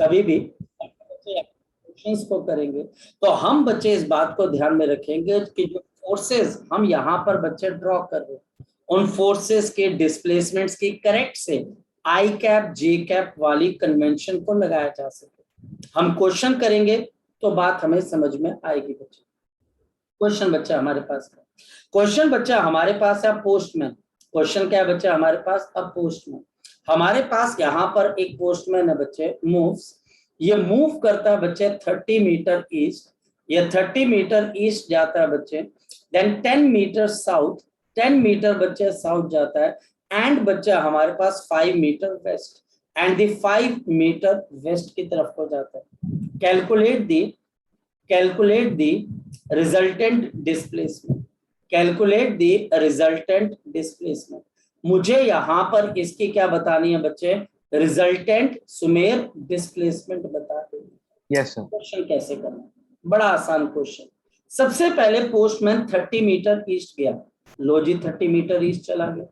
कभी भी बच्चे क्वेश्चंस को करेंगे तो हम बच्चे इस बात को ध्यान में रखेंगे कि जो फोर्सेस हम यहाँ पर बच्चे ड्रॉ कर रहे हैं उन फोर्सेस के डिस्प्लेसमेंट्स की करेक्ट से आई कैप जे कैप वाली कन्वेंशन को लगाया जा सके। हम क्वेश्चन करेंगे तो बात हमें समझ में आएगी बच्चे। क्वेश्चन बच्चा हमारे पास है, क्वेश्चन बच्चा हमारे पास है पोस्टमैन। क्वेश्चन क्या है बच्चा हमारे पास? अब पोस्टमैन हमारे पास यहाँ पर एक पोस्टमैन है बच्चे, मूव्स, ये मूव करता है बच्चे 30 मीटर ईस्ट, ये 30 मीटर ईस्ट जाता है बच्चे, देन 10 मीटर साउथ, 10 मीटर बच्चे साउथ जाता है, एंड बच्चा हमारे पास 5 metre west, and the 5 metre west की तरफ को जाता है। Calculate the resultant displacement, calculate the resultant displacement. मुझे यहां पर इसकी क्या बतानी है बच्चे? रिजल्टेंट सुमेर डिस्प्लेसमेंट बता देंगे। Yes sir. क्वेश्चन कैसे करना? बड़ा आसान क्वेश्चन। सबसे पहले पोस्टमैन 30 मीटर ईस्ट गया, लो जी 30 मीटर ईस्ट चला गया,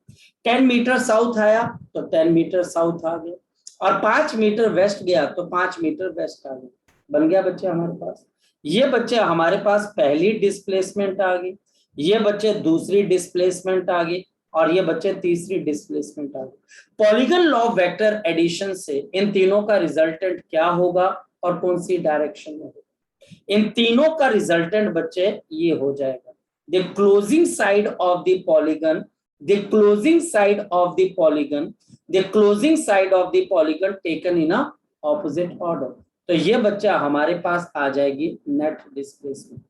10 मीटर साउथ आया तो 10 मीटर साउथ आ गया, और 5 मीटर वेस्ट गया तो 5 मीटर वेस्ट आ गया। बन गया बच्चे हमारे पास। ये बच्चे हमारे पास पहली डिस्प्लेसमेंट आ गई, ये बच्चे दूसरी डिस्प्लेसमेंट आ गई, और ये बच्चे तीसरी डिस्प्लेसमेंट आ गई। Polygon law of vector addition से इन तीनों का रिजल्टेंट क्या होगा और कौन सी डायरेक्शन में होगा? इन तीनों का रिजल्टेंट बच्चे ये हो जाएगा, the closing side of the polygon, the closing side of the polygon, the closing side of the polygon taken in a opposite order. तो ये बच्चा हमारे पास आ जाएगी नेट डिस्प्लेसमेंट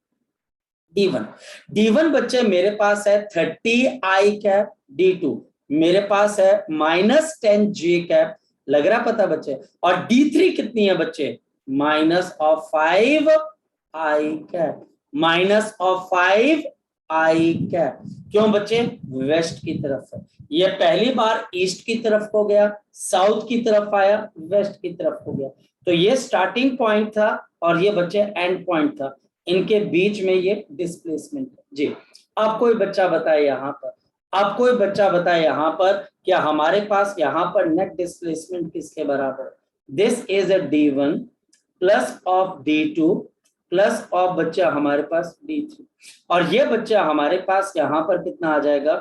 D1। D1 बच्चे मेरे पास है 30 आई कैप, D2 मेरे पास है -10 जे कैप, लग रहा पता बच्चे, और D3 कितनी है बच्चे? -5 आई कैप, -5 आई कैप। क्यों बच्चे? वेस्ट की तरफ है, ये पहली बार ईस्ट की तरफ हो गया, साउथ की तरफ आया, वेस्ट की तरफ हो गया। तो ये स्टार्टिंग पॉइंट था और ये बच्चे एंड पॉइंट था, इनके बीच में ये डिस्प्लेसमेंट है जी। अब कोई बच्चा बताए यहाँ पर, अब कोई बच्चा बताए यहाँ पर क्या हमारे पास यहाँ पर नेट डिस्प्लेसमेंट किसके बराबर? This is a D1 plus of D2 plus of बच्चा हमारे पास D3, और ये बच्चा हमारे पास यहाँ पर कितना आ जाएगा?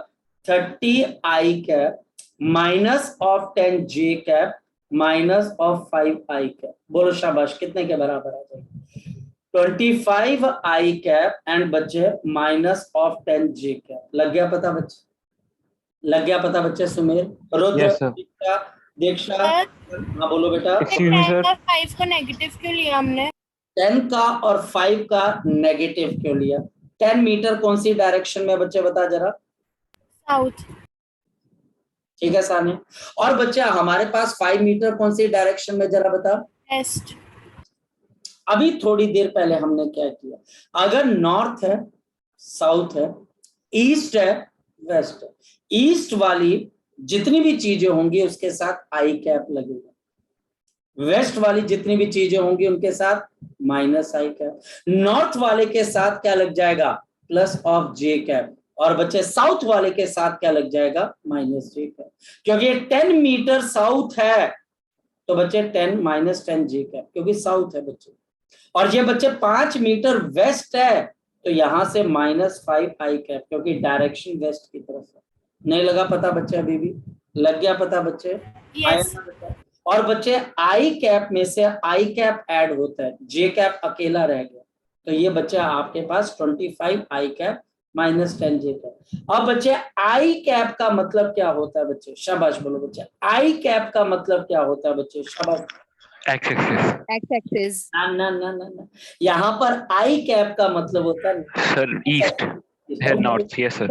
30 i cap minus of 10 J cap minus of 5 i cap. बोलो शाबाश, कितने के बराबर आ जाएगा? 25 आई कैप एंड बच्चे माइनस ऑफ 10 जे कैप। लग गया पता बच्चे? लग गया पता बच्चे? सुमेर, रुद्र, दीक्षा, हाँ बोलो बेटा। 10 का 5 को नेगेटिव क्यों लिया हमने? 10 का और 5 का नेगेटिव क्यों लिया? 10 मीटर कौन सी डायरेक्शन में बच्चे बता जरा? साउथ। ठीक है सानिया। और बच्चे हमारे पास 5 मीटर कौन सी डायरेक्शन में जरा बता? वेस्ट। अभी थोड़ी देर पहले हमने क्या किया? अगर नॉर्थ है, साउथ है, ईस्ट है, वेस्ट है, ईस्ट वाली जितनी भी चीजें होंगी उसके साथ आई कैप लगेगा, वेस्ट वाली जितनी भी चीजें होंगी उनके साथ माइनस आई कैप, नॉर्थ वाले के साथ क्या लग जाएगा? प्लस ऑफ जे कैप, और बच्चे साउथ वाले के साथ क्या लग जाएगा? माइनस जे कैप। क्योंकि ये 10 मीटर साउथ है तो बच्चे 10 -10 जे कैप, क्योंकि साउथ है बच्चे, और ये बच्चे 5 मीटर वेस्ट है तो यहां से -5 आई कैप, क्योंकि डायरेक्शन वेस्ट की तरफ है। नहीं लगा पता बच्चे? अभी भी लग गया पता बच्चे? yes. और बच्चे आई कैप में से आई कैप ऐड होता है, जे कैप अकेला रह गया, तो ये बच्चा आपके पास 25 आई कैप -10 जे कैप। अब बच्चे आई कैप का मतलब क्या होता है बच्चे? शाबाश बोलो बच्चे, आई कैप का मतलब क्या होता है बच्चे? शाबाश। X axis. X axis. ना ना ना ना ना, यहाँ पर आई कैप का मतलब होता है सर ईस्ट है, नॉर्थ। Yes sir.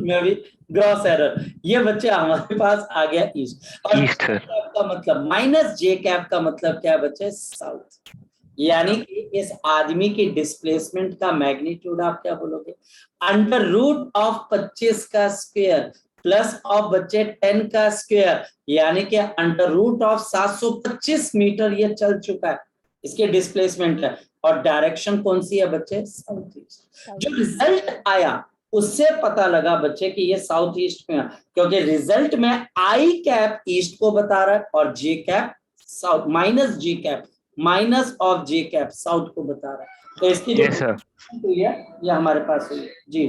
मैं भी ग्रॉस एरर। ये बच्चे हमारे पास आ गया ईस्ट, और ईस्ट सर का मतलब -जे कैप का मतलब क्या है बच्चे? साउथ। यानी कि इस आदमी की डिस्प्लेसमेंट का मैग्नीट्यूड आप क्या बोलोगे? √25 का स्क्वायर प्लस ऑफ बच्चे 10 का स्क्वायर, यानी कि √725 मीटर ये चल चुका है, इसके डिस्प्लेसमेंट है, और डायरेक्शन कौन सी है बच्चे? South east. जो रिजल्ट आया उससे पता लगा बच्चे कि ये साउथ ईस्ट में है, क्योंकि रिजल्ट में आई कैप ईस्ट को बता रहा है और j cap south, minus g cap minus of j cap south को बता रहा है। तो इसकी जो Yes, sir. हुई है ये हमारे पास हुई है जी।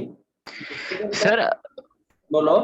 सर बोलो।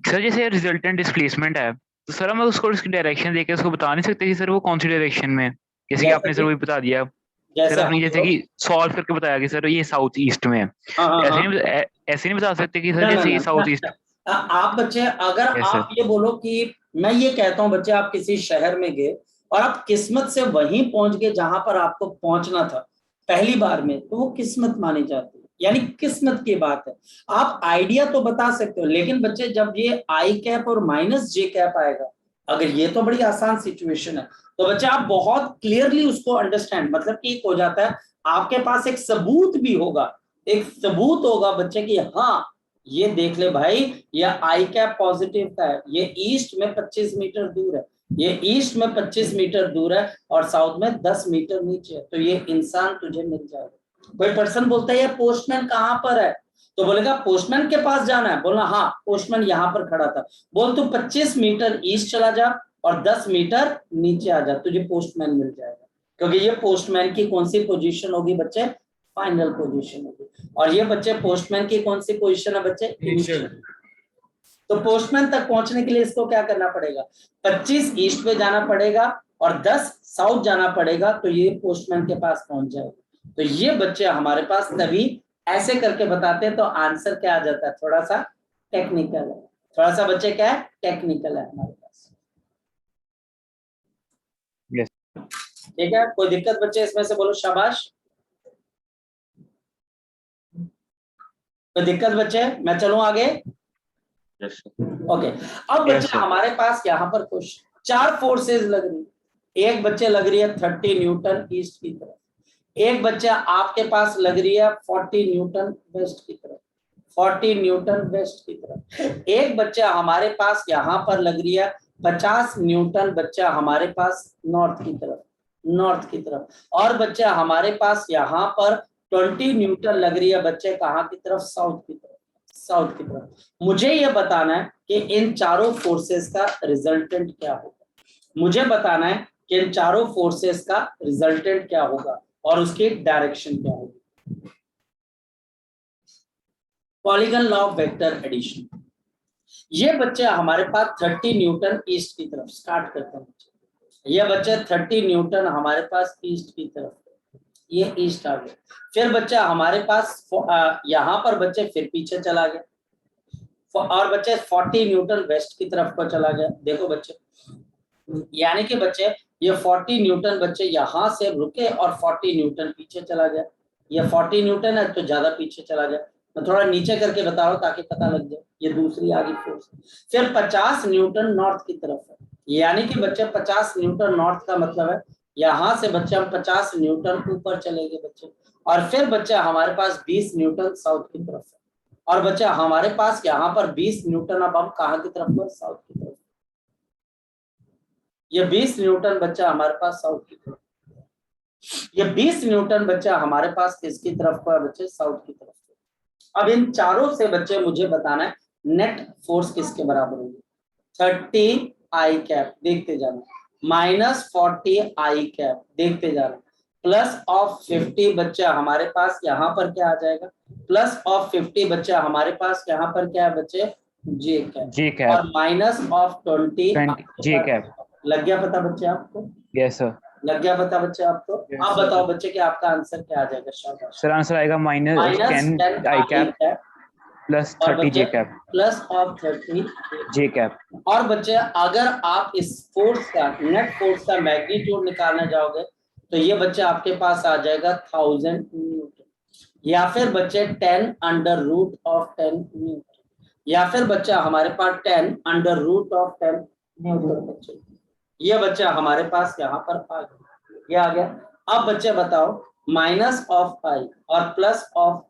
सर जैसे रिजल्टेंट डिस्प्लेसमेंट है तो सर हम उसको उसकी डायरेक्शन देके उसको बता नहीं सकते कि सर वो कौन सी डायरेक्शन में, जैसे कि आपने सर वही बता दिया सर, जैसे आपने जैसे कि सॉल्व करके बताया कि सर ये साउथ ईस्ट में है, हाँ हाँ ऐसे हाँ, नहीं ऐसे नहीं बता सकते कि सर ना ना जैसे ये ना, साउथ ईस्ट। आप बच्चे अगर यस आप सर। ये बोलो कि मैं ये कहता हूं बच्चे आप किसी शहर में गए और आप किस्मत से वहीं पहुंच गए जहां पर आपको पहुंचना था पहली बार में, तो वो किस्मत मानी जाती है, यानी किस्मत की बात है। आप आइडिया तो बता सकते हो, लेकिन बच्चे जब ये आई कैप और माइनस जे कैप आएगा, अगर ये तो बड़ी आसान सिचुएशन है, तो बच्चे आप बहुत क्लियरली उसको अंडरस्टैंड, मतलब कि एक हो जाता है आपके पास एक सबूत भी होगा, एक सबूत होगा बच्चे की, हाँ ये देख ले भाई ये आई कैप पॉजिटिव का है, ये ईस्ट में 25 मीटर दूर है, ये ईस्ट में 25 मीटर दूर है और साउथ में 10 मीटर नीचे है, तो ये इंसान तुझे मिल जाएगा। कोई पर्सन बोलता है ये पोस्टमैन कहां पर है, तो बोलेगा पोस्टमैन के पास जाना है, बोलना हाँ पोस्टमैन यहां पर खड़ा था, बोल तू 25 मीटर ईस्ट चला जा और 10 मीटर नीचे आ जा, तुझे पोस्टमैन मिल जाएगा, क्योंकि ये पोस्टमैन की कौन सी पोजीशन होगी बच्चे, फाइनल पोजीशन होगी। और ये बच्चे पोस्टमैन की कौन सी पोजीशन है बच्चे, इनिशियल। तो पोस्टमैन तक पहुंचने के लिए इसको क्या करना पड़ेगा, 25 ईस्ट पे जाना पड़ेगा और 10 साउथ जाना पड़ेगा, तो ये पोस्टमैन के पास पहुंच जाएगा। तो ये बच्चे हमारे पास तभी ऐसे करके बताते हैं, तो आंसर क्या आ जाता है, थोड़ा सा टेक्निकल है, थोड़ा सा बच्चे क्या है, टेक्निकल है हमारे पास। Yes. ठीक है, कोई दिक्कत बच्चे इसमें से बोलो शाबाश, कोई दिक्कत बच्चे, मैं चलूं आगे। Yes, ओके, अब Yes, बच्चे sir. हमारे पास यहाँ पर कुछ 4 फोर्सेस लग रही, एक बच्चे लग रही है 30 न्यूटन ईस्ट की तरफ, एक बच्चा आपके पास लग रही है 40 न्यूटन वेस्ट की तरफ, 40 न्यूटन वेस्ट की तरफ, एक बच्चा हमारे पास यहाँ पर लग रही है 50 न्यूटन बच्चा हमारे पास नॉर्थ की तरफ, नॉर्थ की तरफ, और बच्चा हमारे पास यहाँ पर 20 न्यूटन लग रही है बच्चे कहाँ की तरफ, साउथ की तरफ, साउथ की तरफ। मुझे यह बताना है कि इन चारों फोर्सेस का रिजल्टेंट क्या होगा, मुझे बताना है कि इन चारों फोर्सेस का रिजल्टेंट क्या होगा और उसकी डायरेक्शन क्या होगी। Polygon law of vector addition, ये बच्चे हमारे पास 30 न्यूटन ईस्ट की तरफ स्टार्ट करते हैं, ये बच्चे 30 न्यूटन हमारे पास ईस्ट की तरफ, ये ईस्ट आ गया, फिर बच्चा हमारे पास यहाँ पर बच्चे फिर पीछे चला गया और बच्चे 40 न्यूटन वेस्ट की तरफ को चला गया। देखो बच्चे, यानी कि बच्चे ये 40 न्यूटन बच्चे यहाँ से रुके और 40 न्यूटन पीछे चला गया, ये 40 न्यूटन है तो ज्यादा पीछे चला गया, मैं थोड़ा नीचे करके बता रहा हूँ ताकि पता लग जाए, ये दूसरी आगे फोर्स। फिर 50 न्यूटन नॉर्थ की तरफ है, यानी कि बच्चे 50 न्यूटन नॉर्थ का मतलब है यहाँ से बच्चे हम 50 न्यूटन ऊपर चलेंगे बच्चे, और फिर बच्चा हमारे पास 20 न्यूटन साउथ की तरफ है, और बच्चा हमारे पास यहाँ पर 20 न्यूटन, अब हम कहाँ की तरफ पर, साउथ की तरफ, ये 20 न्यूटन बच्चा हमारे पास साउथ की तरफ, ये 20 न्यूटन बच्चा हमारे पास किसकी तरफ पर बच्चे, साउथ की तरफ। अब इन चारों से बच्चे मुझे बताना है नेट फोर्स किसके बराबर होगी, 30 आई कैप देखते जाना, माइनस 40 आई कैप देखते जाना, प्लस ऑफ 50 बच्चा हमारे पास यहाँ पर क्या आ जाएगा, प्लस ऑफ 50 बच्चा हमारे पास यहाँ पर क्या है बच्चे, जे कैप, और माइनस ऑफ 20 जे कैप। लग गया पता बच्चे आपको, यस सर, लग गया पता बच्चे आपको। Yes, आप sir. बताओ बच्चे कि आपका आंसर क्या आ जाएगा, शाबाश। सर आंसर आएगा माइनस 10 आई कैप प्लस और 30 बच्चे j cap, plus of 30 j cap. और बच्चे अगर आप इस फोर्स का नेट फोर्स का मैग्नीट्यूड निकालने जाओगे तो ये बच्चे आपके पास आ जाएगा 1000 न्यूटन, या फिर बच्चे 10 अंडर रूट ऑफ 10 न्यूटन, या फिर बच्चा हमारे पास 10 अंडर रूट ऑफ 10 न्यूटन बच्चे, ये बच्चा हमारे पास यहाँ पर आ गया, ये आ गया। अब बच्चे बताओ माइनस ऑफ आई और प्लस ऑफ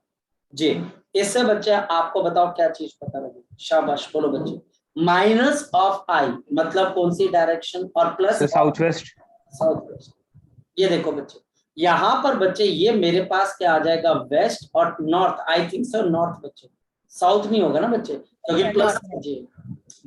जे, इससे बच्चे आपको बताओ क्या चीज पता लगी, शाबाश बोलो बच्चे। माइनस ऑफ आई मतलब कौन सी डायरेक्शन, और plus south west, south west. ये देखो बच्चे यहाँ पर बच्चे ये मेरे पास क्या आ जाएगा, वेस्ट और north, I think so north बच्चे, साउथ नहीं होगा ना बच्चे, क्योंकि प्लस जे,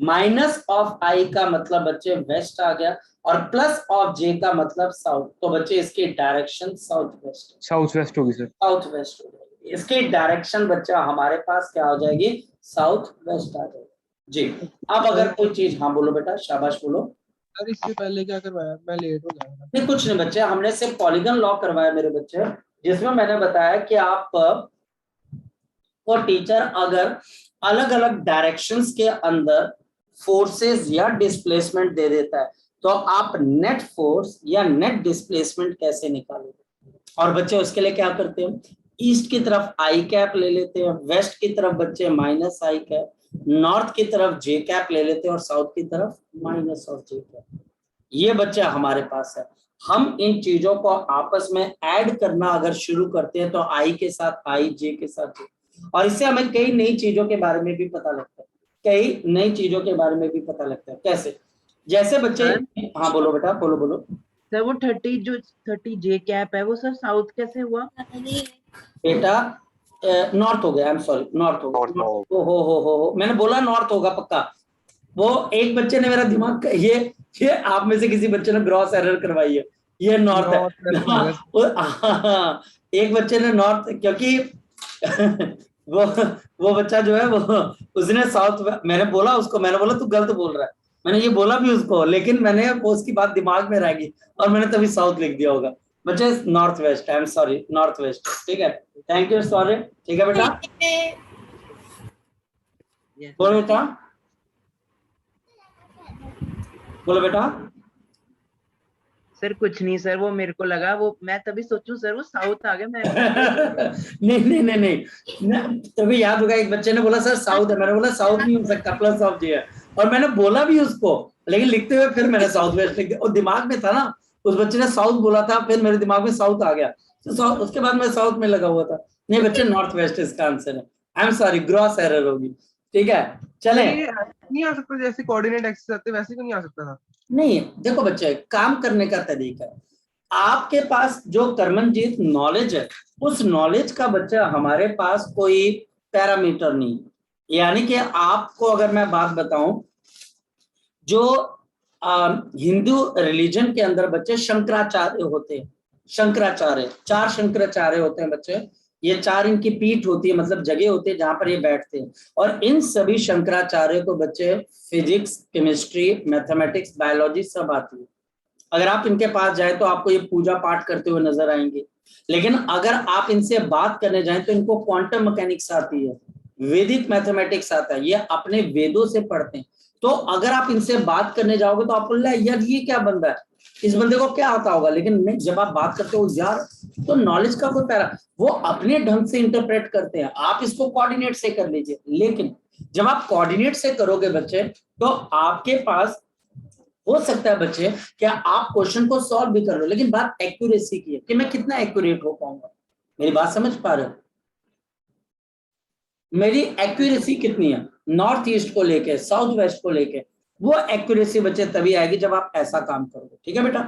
माइनस ऑफ आई का मतलब बच्चे वेस्ट आ गया, और प्लस ऑफ जे का मतलब साउथ, तो बच्चे इसकी direction south west, south west होगी सर। साउथ वेस्ट हो जाएगी, इसकी डायरेक्शन बच्चा हमारे पास क्या हो जाएगी, साउथ वेस्ट आ जाएगी जी। अब अगर कोई चीज, हाँ बोलो बेटा, शाबाश बोलो। सर इससे पहले क्या करवाया, मैं लेट हो गया था। नहीं कुछ नहीं बच्चे, हमने सिर्फ पॉलीगन लॉ करवाया मेरे बच्चे, जिसमें मैंने बताया कि आप को टीचर अगर अलग अलग डायरेक्शंस के अंदर फोर्सेस या डिस्प्लेसमेंट दे देता है, तो आप नेट फोर्स या नेट डिस्प्लेसमेंट कैसे निकालोगे। और बच्चे उसके लिए क्या करते हैं, ईस्ट की तरफ आई कैप ले लेते हैं, वेस्ट की तरफ बच्चे माइनस आई कैप, नॉर्थ की तरफ जे कैप ले लेते हैं, और साउथ की तरफ माइनस और जे कैप। ये बच्चे हमारे पास है। हम इन चीजों को आपस में ऐड करना अगर शुरू करते हैं, तो आई के साथ आई, जे के साथ जे, और इससे हमें कई नई चीजों के बारे में भी पता लगता है, कई नई चीजों के बारे में भी पता लगता है। कैसे, जैसे बच्चे, हाँ बोलो बेटा, बोलो बोलो। सर वो 30 जे कैप है वो सर साउथ कैसे हुआ? बेटा नॉर्थ हो गया, आई एम सॉरी, नॉर्थ हो गया। हो मैंने बोला नॉर्थ होगा पक्का। वो एक बच्चे ने मेरा दिमाग, ये आप में से किसी बच्चे ने ग्रॉस एरर करवाई है, ये नॉर्थ है। हाँ, एक बच्चे ने नॉर्थ, क्योंकि वो बच्चा जो है वो, उसने साउथ, मैंने बोला उसको, मैंने बोला तू गलत बोल रहा है, मैंने ये बोला भी उसको, लेकिन मैंने वो उसकी बात दिमाग में रह गई और मैंने तभी साउथ लिख दिया होगा। बच्चे north west, I am sorry, north west, ठीक है, थैंक यू, सॉरी, ठीक है बेटा, बोलो बेटा, बोलो बेटा। सर कुछ नहीं सर, वो मेरे को लगा, वो मैं तभी सोचूं सर वो साउथ आ गया। मैं नहीं, तभी याद होगा, एक बच्चे ने बोला सर साउथ है, मैंने बोला साउथ नहीं हो सकता, प्लस ऑफ जे है, और मैंने बोला भी उसको, लेकिन लिखते हुए फिर मैंने साउथ वेस्ट लिख दिया, और दिमाग में था ना, उस बच्चे ने साउथ बोला था, फिर मेरे दिमाग में साउथ आ गया, तो उसके बाद मैं साउथ में लगा हुआ था। नहीं बच्चे, नॉर्थ वेस्ट इसका आंसर है, I am sorry, gross error होगी, ठीक है, चले। नहीं आ सकता, जैसे कोऑर्डिनेट एक्सिस आते वैसे तो नहीं आ सकता था। नहीं देखो बच्चे, काम करने का तरीका है, आपके पास जो कर्मनजीत नॉलेज है, उस नॉलेज का बच्चा हमारे पास कोई पैरामीटर नहीं, यानी कि आपको अगर मैं बात बताऊं, जो हिंदू रिलीजन के अंदर बच्चे शंकराचार्य होते हैं, शंकराचार्य, 4 शंकराचार्य होते हैं बच्चे, ये 4 इनकी पीठ होती है, मतलब जगह होती है जहां पर ये बैठते हैं, और इन सभी शंकराचार्य को बच्चे फिजिक्स, केमिस्ट्री, मैथमेटिक्स, बायोलॉजी सब आती है। अगर आप इनके पास जाए तो आपको ये पूजा पाठ करते हुए नजर आएंगे, लेकिन अगर आप इनसे बात करने जाएं तो इनको क्वांटम मैकेनिक्स आती है, वैदिक मैथमेटिक्स आता है, ये अपने वेदों से पढ़ते हैं। तो अगर आप इनसे बात करने जाओगे तो आपको लगेगा यार ये क्या बंदा है, इस बंदे को क्या आता होगा, लेकिन जब आप बात करते हो यार, तो नॉलेज का कोई पैरा, वो अपने ढंग से इंटरप्रेट करते हैं, आप इसको कोऑर्डिनेट से कर लीजिए, लेकिन जब आप कोऑर्डिनेट से करोगे बच्चे, तो आपके पास हो सकता है बच्चे क्या आप क्वेश्चन को सॉल्व भी कर लो, लेकिन बात एक्यूरेसी की है कि मैं कितना एक्यूरेट हो पाऊंगा। मेरी बात समझ पा रहे हो, मेरी एक्यूरेसी कितनी है नॉर्थ ईस्ट को लेके, साउथ वेस्ट को लेके, वो एक्यूरेसी बच्चे तभी आएगी जब आप ऐसा काम करोगे, ठीक है बेटा,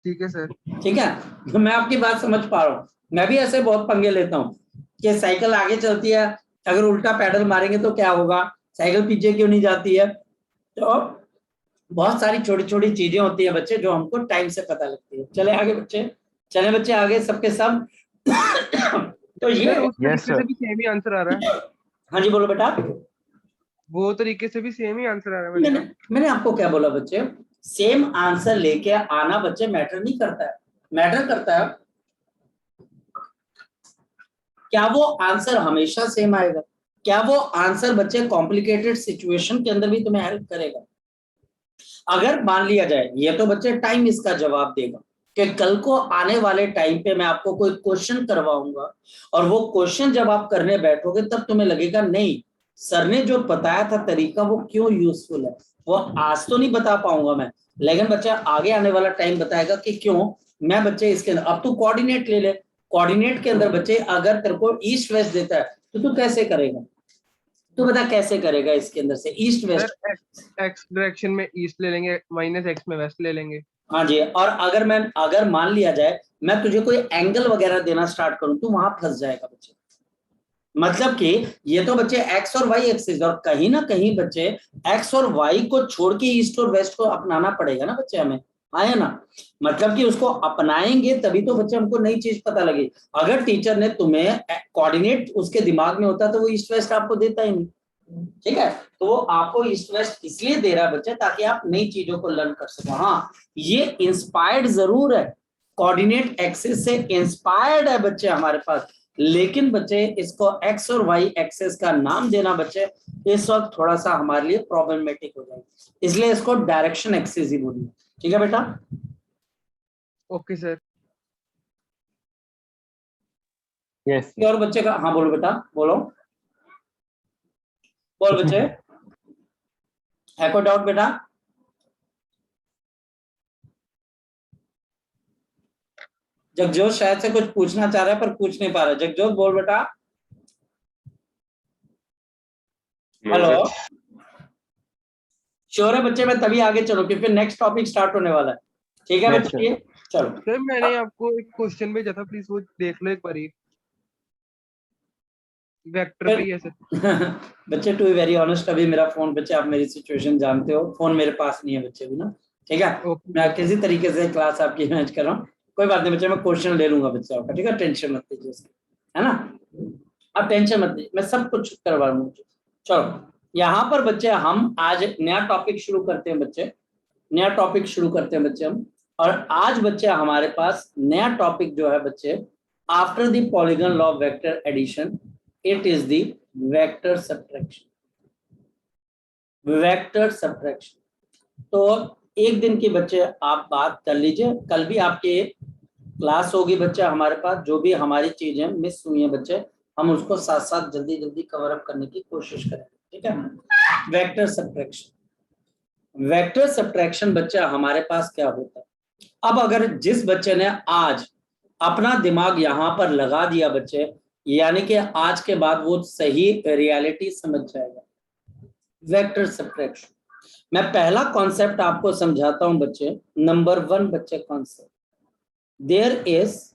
ठीक है सर, ठीक है, तो मैं आपकी बात समझ पा रहा हूँ, मैं भी ऐसे बहुत पंगे लेता हूँ कि साइकिल आगे चलती है, अगर उल्टा पैडल मारेंगे तो क्या होगा, साइकिल पीछे क्यों नहीं जाती है, तो बहुत सारी छोटी छोटी चीजें होती है बच्चे जो हमको टाइम से पता लगती है। चले आगे बच्चे, चले बच्चे आगे सबके सब। तो ये उस तरीके से भी सेम ही आंसर आ रहा है। हाँ जी बोलो बेटा। वो तरीके से भी सेम ही आंसर आ रहा है। मैंने आपको क्या बोला बच्चे, सेम आंसर लेके आना बच्चे मैटर नहीं करता है, मैटर करता है क्या वो आंसर हमेशा सेम आएगा, क्या वो आंसर बच्चे कॉम्प्लिकेटेड सिचुएशन के अंदर भी तुम्हें हेल्प करेगा। अगर मान लिया जाए, ये तो बच्चे टाइम इसका जवाब देगा कि कल को आने वाले टाइम पे मैं आपको कोई क्वेश्चन करवाऊंगा, और वो क्वेश्चन जब आप करने बैठोगे तब तुम्हें लगेगा नहीं सर ने जो बताया था तरीका वो क्यों यूजफुल है, वो आज तो नहीं बता पाऊंगा मैं, लेकिन बच्चा आगे आने वाला टाइम बताएगा कि क्यों। मैं बच्चे इसके अंदर, अब तू कोऑर्डिनेट ले ले, कोऑर्डिनेट के अंदर बच्चे अगर तेरे को ईस्ट वेस्ट देता है तो तू कैसे करेगा, तू बता कैसे करेगा इसके अंदर से ईस्ट वेस्ट। एक्स डायरेक्शन में ईस्ट ले लेंगे, माइनस एक्स में वेस्ट ले लेंगे। हाँ जी, और अगर मान लिया जाए मैं तुझे कोई एंगल वगैरह देना स्टार्ट करूं, तू वहां फंस जाएगा बच्चे, मतलब कि ये तो बच्चे एक्स और वाई एक्सिस, और कहीं ना कहीं बच्चे एक्स और वाई को छोड़ के ईस्ट और वेस्ट को अपनाना पड़ेगा ना बच्चे हमें, आया ना। मतलब कि उसको अपनाएंगे तभी तो बच्चे हमको नई चीज पता लगे। अगर टीचर ने तुम्हें कोऑर्डिनेट उसके दिमाग में होता तो वो ईस्ट वेस्ट आपको देता ही नहीं, ठीक है। तो वो आपको ईस्ट वेस्ट इसलिए दे रहा है बच्चे ताकि आप नई चीजों को लर्न कर सको। हाँ, ये इंस्पायर्ड जरूर है, कोऑर्डिनेट एक्सिस से इंस्पायर्ड है बच्चे हमारे पास, लेकिन बच्चे इसको एक्स और वाई एक्सिस का नाम देना बच्चे इस वक्त थोड़ा सा हमारे लिए प्रॉब्लमेटिक हो जाएगा, इसलिए इसको डायरेक्शन एक्सिस ही बोलिए, ठीक है बेटा। Okay sir. यस और बच्चे का, हाँ बोलो बेटा, बोलो बोल बच्चे, है कोई डाउट बेटा? जगजोत शायद से कुछ पूछना चाह रहा है पर पूछ नहीं पा रहा। जगजोत बोल बेटा। हेलो, श्योर है बच्चे? मैं तभी आगे चलो क्योंकि नेक्स्ट टॉपिक स्टार्ट होने वाला है, ठीक है Yes, बच्चे? चलो। सर मैंने आपको एक क्वेश्चन भेजा था, प्लीज वो देख लो एक बार, वेक्टर पे ही है सर। बच्चे टू बी वेरी ऑनेस्ट, अभी मेरा फोन, बच्चे आप मेरी सिचुएशन जानते हो, फोन मेरे पास नहीं है बच्चे भी ना, ठीक है। ओके मैं किसी तरीके से क्लास आपकी मैनेज कर रहा हूँ, कोई बात नहीं बच्चे, मैं क्वेश्चन ले लूंगा बच्चे आपका, ठीक है, टेंशन मत लीजिए उसकी, है ना, आप टेंशन मत लीजिए, मैं सब कुछ करवा लूंगा। चलो यहाँ पर बच्चे हम आज नया टॉपिक शुरू करते हैं बच्चे, नया टॉपिक शुरू करते हैं बच्चे हम। और आज बच्चे हमारे पास नया टॉपिक जो है बच्चे, after the polygon law of vector addition, it is the vector subtraction, vector subtraction. तो एक दिन की बच्चे आप बात कर लीजिए, कल भी आपके क्लास होगी बच्चे हमारे पास, जो भी हमारी चीजें मिस हुई हैं बच्चे हम उसको साथ साथ जल्दी जल्दी कवर अप करने की कोशिश करेंगे, ठीक है। वेक्टर सब्ट्रैक्शन, वेक्टर सब्ट्रैक्शन बच्चे हमारे पास क्या होता है? अब अगर जिस बच्चे ने आज अपना दिमाग यहां पर लगा दिया बच्चे, यानी कि आज के बाद वो सही रियलिटी समझ जाएगा। वेक्टर सब्ट्रैक्शन, मैं पहला कॉन्सेप्ट आपको समझाता हूं बच्चे, नंबर 1 बच्चे concept, there is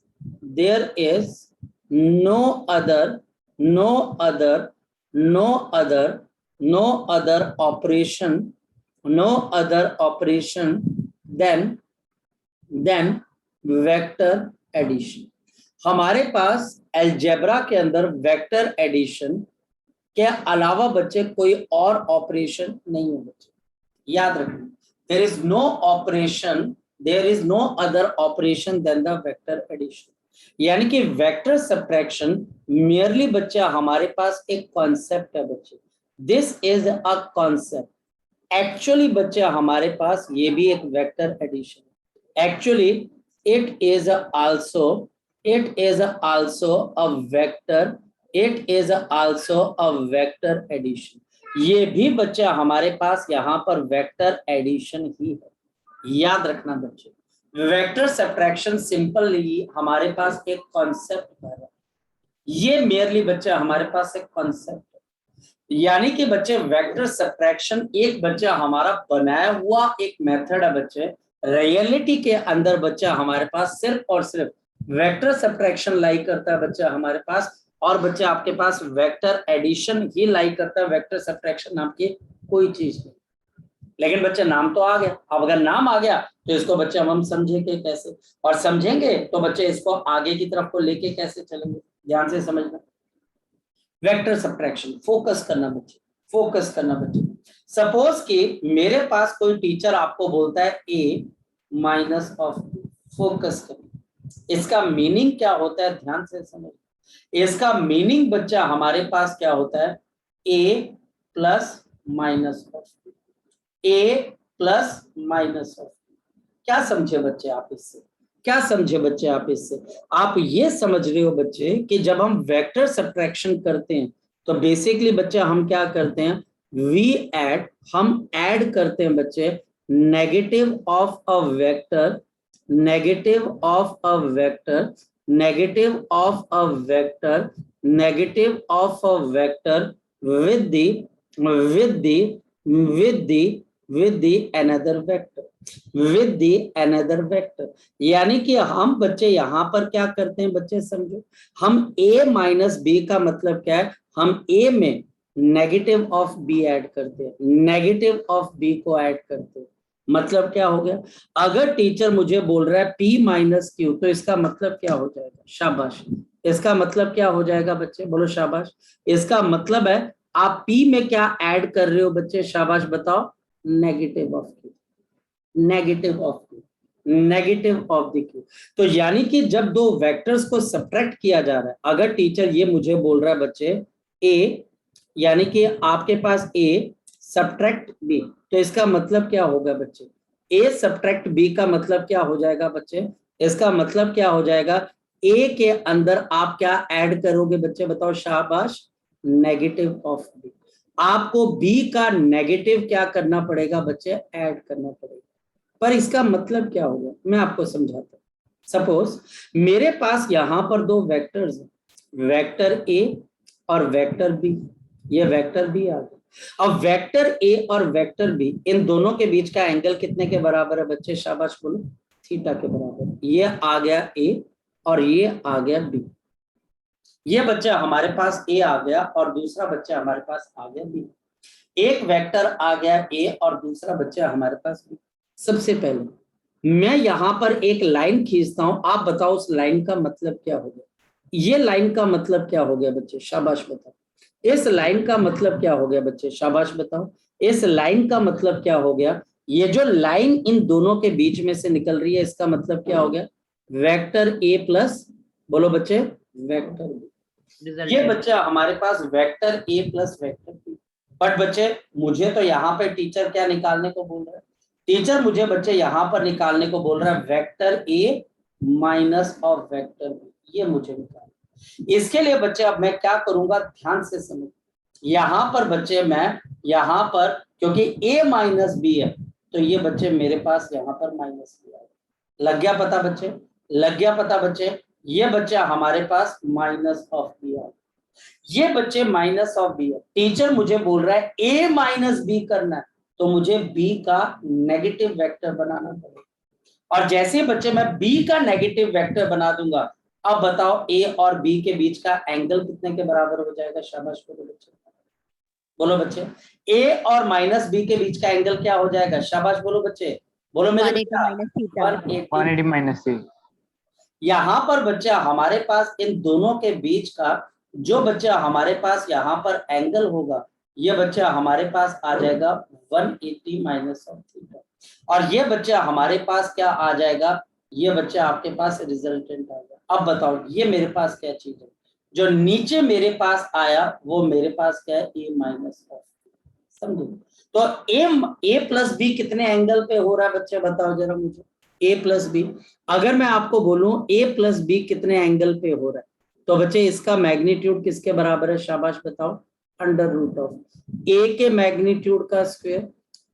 no other operation than vector addition. हमारे पास अलजेब्रा के अंदर वेक्टर एडिशन के अलावा बच्चे कोई और ऑपरेशन नहीं है बच्चे, याद रखना, there is no other operation than the vector addition. यानी कि वेक्टर सब्ट्रैक्शन मेयरली बच्चा हमारे पास एक कॉन्सेप्ट है बच्चे, this is a concept. Actually बच्चा हमारे पास ये भी एक vector addition, actually it is also a vector addition। ये भी बच्चा हमारे पास यहाँ पर वेक्टर एडिशन ही है, याद रखना बच्चे। वेक्टर सब्ट्रैक्शन सिंपली हमारे पास एक कॉन्सेप्ट है, ये मेयरली बच्चा हमारे पास एक कॉन्सेप्ट है, यानी कि बच्चे वेक्टर सब्ट्रैक्शन एक बच्चा हमारा बनाया हुआ एक मेथड है बच्चे। रियलिटी के अंदर बच्चा हमारे पास सिर्फ और सिर्फ वेक्टर सब्ट्रैक्शन लाई करता है बच्चा हमारे पास, और बच्चा आपके पास वेक्टर एडिशन ही लाई करता है, वेक्टर सब्ट्रैक्शन नाम की कोई चीज नहीं। लेकिन बच्चे नाम तो आ गया, अब अगर नाम आ गया तो इसको बच्चे हम समझेंगे कैसे, और समझेंगे तो बच्चे इसको आगे की तरफ को लेके कैसे चलेंगे, ध्यान से समझना। वेक्टर सब्ट्रैक्शन, फोकस करना बच्चे, फोकस करना बच्चे। सपोज कि मेरे पास कोई टीचर आपको बोलता है a माइनस ऑफ, फोकस करना, इसका मीनिंग क्या होता है, ध्यान से समझ। इसका मीनिंग बच्चा हमारे पास क्या होता है, a plus minus of, a plus minus of. क्या समझे बच्चे आप इससे, क्या समझे बच्चे आप इससे? आप ये समझ रहे हो बच्चे कि जब हम वेक्टर सब्ट्रैक्शन करते हैं तो बेसिकली बच्चे हम क्या करते हैं, हम ऐड करते हैं बच्चे negative of a vector, negative of a vector, negative of a vector, negative of a vector with the another vector। यानी कि हम बच्चे यहाँ पर क्या करते हैं बच्चे समझो, हम a माइनस बी का मतलब क्या है, हम ए में नेगेटिव ऑफ बी ऐड करते हैं, नेगेटिव ऑफ बी को ऐड करते हैं। मतलब क्या हो गया, अगर टीचर मुझे बोल रहा है P माइनस क्यू, तो इसका मतलब क्या हो जाएगा, शाबाश, इसका मतलब क्या हो जाएगा बच्चे, बोलो शाबाश। इसका मतलब है आप P में क्या ऐड कर रहे हो बच्चे, शाबाश बताओ, negative of Q, negative of Q, negative of the Q. तो यानी कि जब दो वेक्टर्स को सब्ट्रैक्ट किया जा रहा है, अगर टीचर ये मुझे बोल रहा है बच्चे ए, यानी कि आपके पास ए सब्ट्रैक्ट बी, तो इसका मतलब क्या होगा बच्चे, ए सब्ट्रैक्ट बी का मतलब क्या हो जाएगा बच्चे, इसका मतलब क्या हो जाएगा, ए के अंदर आप क्या ऐड करोगे बच्चे बताओ, शाबाश, नेगेटिव ऑफ बी। आपको बी का नेगेटिव क्या करना पड़ेगा बच्चे, ऐड करना पड़ेगा। पर इसका मतलब क्या होगा, मैं आपको समझाता हूं। सपोज मेरे पास यहां पर दो वेक्टर्स हैं, वेक्टर ए और वेक्टर बी, ये वेक्टर बी आ गया। अब वेक्टर ए और वेक्टर बी, इन दोनों के बीच का एंगल कितने के बराबर है बच्चे, शाबाश बोलो, थीटा के बराबर। ये आ गया ए और ये आ गया बी। ये बच्चा हमारे पास ए आ गया और दूसरा बच्चा हमारे पास आ गया बी। एक वेक्टर आ गया ए और दूसरा बच्चा हमारे पास बी। सबसे पहले मैं यहां पर एक लाइन खींचता हूं, आप बताओ उस लाइन का मतलब क्या हो गया, ये लाइन का मतलब क्या हो गया बच्चे, शाबाश बताओ। इस लाइन का मतलब क्या हो गया बच्चे, शाबाश बताओ। इस लाइन का मतलब क्या हो गया, ये जो लाइन इन दोनों के बीच में से निकल रही है, इसका मतलब क्या हो गया, वेक्टर ए प्लस, बोलो बच्चे, वेक्टर बी। ये बच्चा हमारे पास vector A plus vector B. But बच्चे मुझे तो यहाँ पे टीचर क्या निकालने को बोल रहा है, टीचर मुझे बच्चे यहाँ पर निकालने को बोल रहा है vector A minus of vector B, ये मुझे निकालना। इसके लिए बच्चे अब मैं क्या करूंगा, ध्यान से समझ। यहां पर बच्चे मैं यहां पर, क्योंकि a माइनस बी है, तो ये बच्चे मेरे पास यहां पर माइनस बी आएगा। लग गया पता बच्चे, लग गया पता बच्चे। ये बच्चा हमारे पास माइनस ऑफ बी आएगा, ये बच्चे माइनस ऑफ बी है। टीचर मुझे बोल रहा है a माइनस बी करना है, तो मुझे b का नेगेटिव वेक्टर बनाना पड़ेगा। और जैसे बच्चे मैं b का नेगेटिव वेक्टर बना दूंगा, अब बताओ a और b के बीच का एंगल कितने के बराबर हो जाएगा, शाबाश बोलो बच्चे, बोलो बच्चे। a और माइनस b के बीच का एंगल क्या हो जाएगा, शाबाश बोलो बच्चे, बोलो मेरे बेटा, 180 माइनस सी। यहाँ पर बच्चा हमारे पास इन दोनों के बीच का जो बच्चा हमारे पास यहाँ पर एंगल होगा, ये बच्चा हमारे पास आ जाएगा 180 माइनस ऑफ थीटा। और ये बच्चा हमारे पास क्या आ जाएगा, ये बच्चा आपके पास रिजल्टेंट आएगा। अब बताओ ये मेरे पास क्या चीज है, जो नीचे मेरे पास आया वो मेरे पास क्या है, ए माइनस ऑफ, समझो। तो ए प्लस बी कितने एंगल पे हो रहा है बच्चे बताओ जरा मुझे, ए प्लस बी। अगर मैं आपको बोलूं ए प्लस बी कितने एंगल पे हो रहा है, तो बच्चे इसका मैग्नीट्यूड किसके बराबर है, शाबाश बताओ, अंडर रूट ऑफ ए के मैग्नीट्यूड का स्क्वायर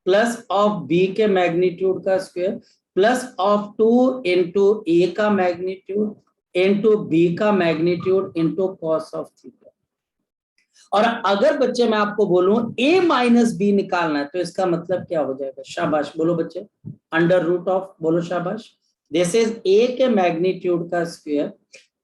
प्लस ऑफ बी के मैग्नीट्यूड का स्क्वायर प्लस ऑफ 2 इंटू ए का मैग्नीट्यूड इंटू बी का magnitude into cos of theta. और अगर बच्चे मैं आपको बोलूं a माइनस बी निकालना है, तो इसका मतलब क्या हो जाएगा, शाबाश बोलो बच्चे, अंडर रूट ऑफ, बोलो शाबाश, दिस इज a के मैग्नीट्यूड का स्क्वायर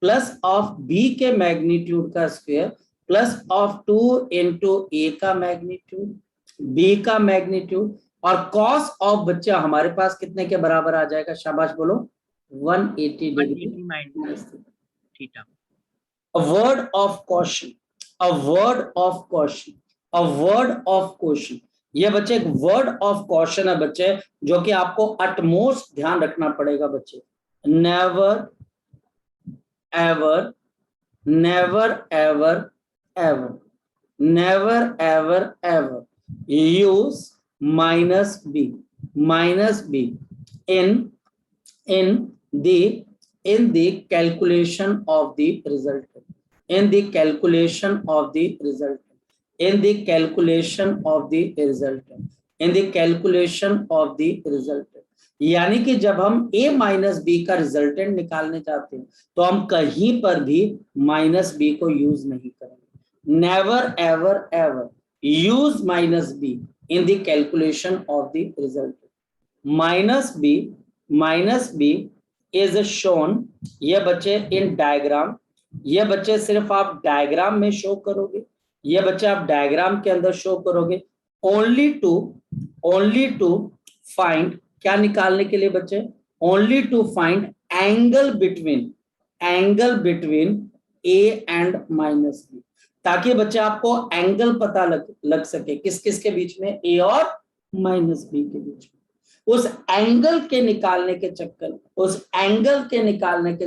प्लस ऑफ b के मैग्नीट्यूड का स्क्वायर प्लस ऑफ 2 इंटू ए का मैग्नीट्यूड b का मैग्नीट्यूड और कॉस ऑफ बच्चा हमारे पास कितने के बराबर आ जाएगा, शाबाश बोलो, 180 degree minus theta. A word of caution, a word of caution, a word of caution। ये बच्चे एक वर्ड ऑफ कॉशन है बच्चे, जो कि आपको अटमोस्ट ध्यान रखना पड़ेगा बच्चे। Never ever, never ever ever, never ever ever use minus B in the calculation of the resultant, in the calculation of the resultant, in the calculation of the resultant, in the calculation of the resultant। यानी कि जब हम a minus B का resultant निकालने जाते हैं, तो हम कहीं पर भी माइनस बी को यूज नहीं करेंगे। Never ever ever use minus B in the calculation of the resultant। Minus B is shown, ये बच्चे इन डायग्राम, ये बच्चे सिर्फ आप डायग्राम में शो करोगे, ये बच्चे आप डायग्राम के अंदर शो करोगे, ओनली टू फाइंड, क्या निकालने के लिए बच्चे, only to find angle between A and minus B, ताकि बच्चे आपको एंगल पता लग सके किस किस के बीच में, ए और माइनस बी के बीच में। उस एंगल के निकालने के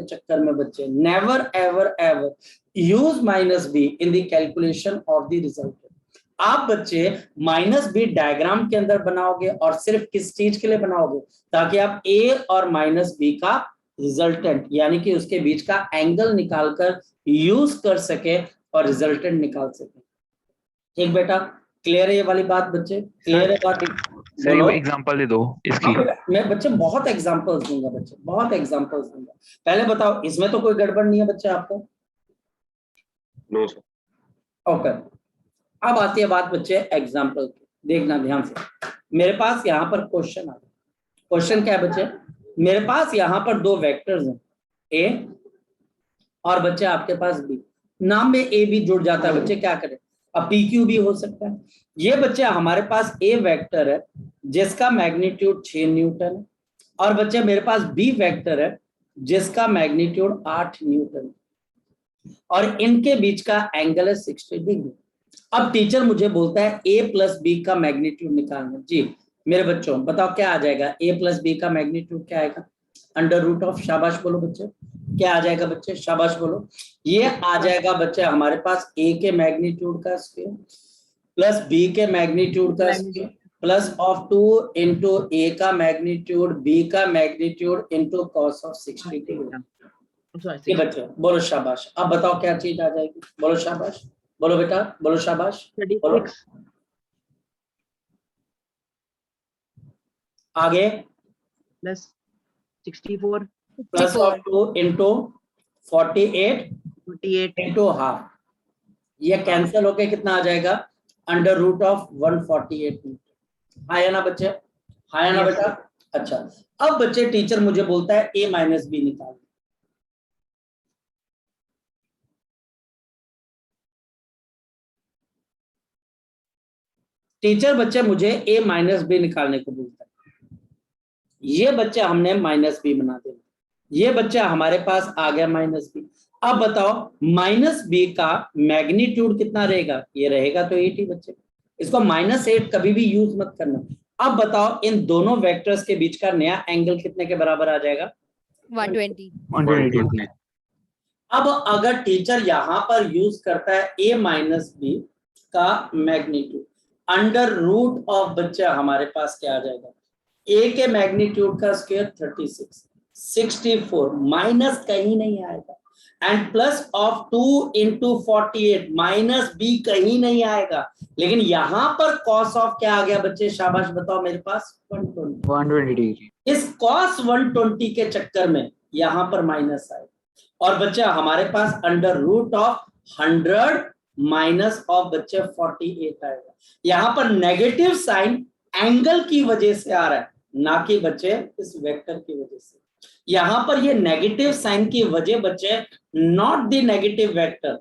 चक्कर में बच्चे never ever use minus be in the calculation of the resultant. आप बच्चे माइनस बी डायग्राम के अंदर बनाओगे और सिर्फ किस चीज के लिए बनाओगे, ताकि आप ए और माइनस बी का रिजल्टेंट यानी कि उसके बीच का एंगल निकालकर यूज कर सके और रिजल्टेंट निकाल सके। ठीक बेटा, क्लियर है ये वाली बात बच्चे, क्लियर है बात? सर एग्जांपल दे दो इसकी। मैं बच्चे बहुत एग्जांपल्स दूंगा बच्चे, बहुत एग्जांपल्स दूंगा। पहले बताओ इसमें तो कोई गड़बड़ नहीं है बच्चे आपको? No sir. ओके, अब आती है बात बच्चे एग्जांपल की, देखना ध्यान से। मेरे पास यहाँ पर क्वेश्चन आ गया। क्वेश्चन क्या है बच्चे, मेरे पास यहाँ पर दो वेक्टर्स हैं, ए और बच्चे आपके पास बी। नाम में ए बी जुड़ जाता है बच्चे, क्या करें, अब पी क्यू भी हो सकता है। ये बच्चे हमारे पास ए वेक्टर है जिसका मैग्नीट्यूड 6 न्यूटन है, और बच्चे मेरे पास बी वेक्टर है जिसका मैग्नीट्यूड 8 न्यूटन है, और इनके बीच का एंगल है 60 डिग्री। अब टीचर मुझे बोलता है ए प्लस बी का मैग्नीट्यूड निकालना। जी मेरे बच्चों बताओ क्या आ जाएगा, ए प्लस बी का मैग्नीट्यूड क्या आएगा, अंडर रूट ऑफ, शाबाश बोलो बच्चे, क्या आ जाएगा बच्चे, शाबाश बोलो। ये आ जाएगा बच्चे हमारे पास ए के मैग्नीट्यूड का स्क्वायर प्लस बी के मैग्नीट्यूड का स्क्वायर प्लस ऑफ 2 इंटू ए का मैग्नीट्यूड बी का magnitude into cos of 60 degree. ये बच्चे बोलो शाबाश। अब बताओ क्या चीज आ जाएगी, बोलो शाबाश, बोलो बेटा, बोलो शाबाश, बोलो। आगे plus 64 plus of 2 into 48 into half, ये कैंसिल होके कितना आ जाएगा, अंडर रूट ऑफ 148। आया ना बच्चे, आया ना बेटा? अच्छा, अब बच्चे टीचर मुझे बोलता है ए माइनस बी निकाल। टीचर बच्चे मुझे ए माइनस बी निकालने को बोलता है। ये बच्चे हमने माइनस बी बना देना, ये बच्चा हमारे पास आ गया माइनस बी। अब बताओ माइनस बी का मैग्नीट्यूड कितना रहेगा, ये रहेगा तो 8 ही बच्चे, इसको -8 कभी भी यूज मत करना। अब बताओ इन दोनों वेक्टर्स के बीच का नया एंगल कितने के बराबर आ जाएगा, 120। अब अगर टीचर यहां पर यूज करता है ए माइनस बी का मैग्नीट्यूड, अंडर रूट ऑफ बच्चा हमारे पास क्या आ जाएगा, ए के मैग्नीट्यूड का स्क्वायर 36, 64 माइनस कहीं नहीं आएगा, and plus of 2 into 48 minus B कहीं नहीं आएगा, लेकिन यहां पर कॉस ऑफ क्या आ गया बच्चे, शाबाश बताओ मेरे पास 120 डिग्री। इस कॉस 120 के चक्कर में यहां पर माइनस आएगा, और बच्चा हमारे पास under root of 100 minus of बच्चे 48 आएगा। यहां पर नेगेटिव साइन एंगल की वजह से आ रहा है, ना कि बच्चे इस वेक्टर की वजह से। यहां पर ये नेगेटिव साइन की वजह बच्चे, not the negative vector,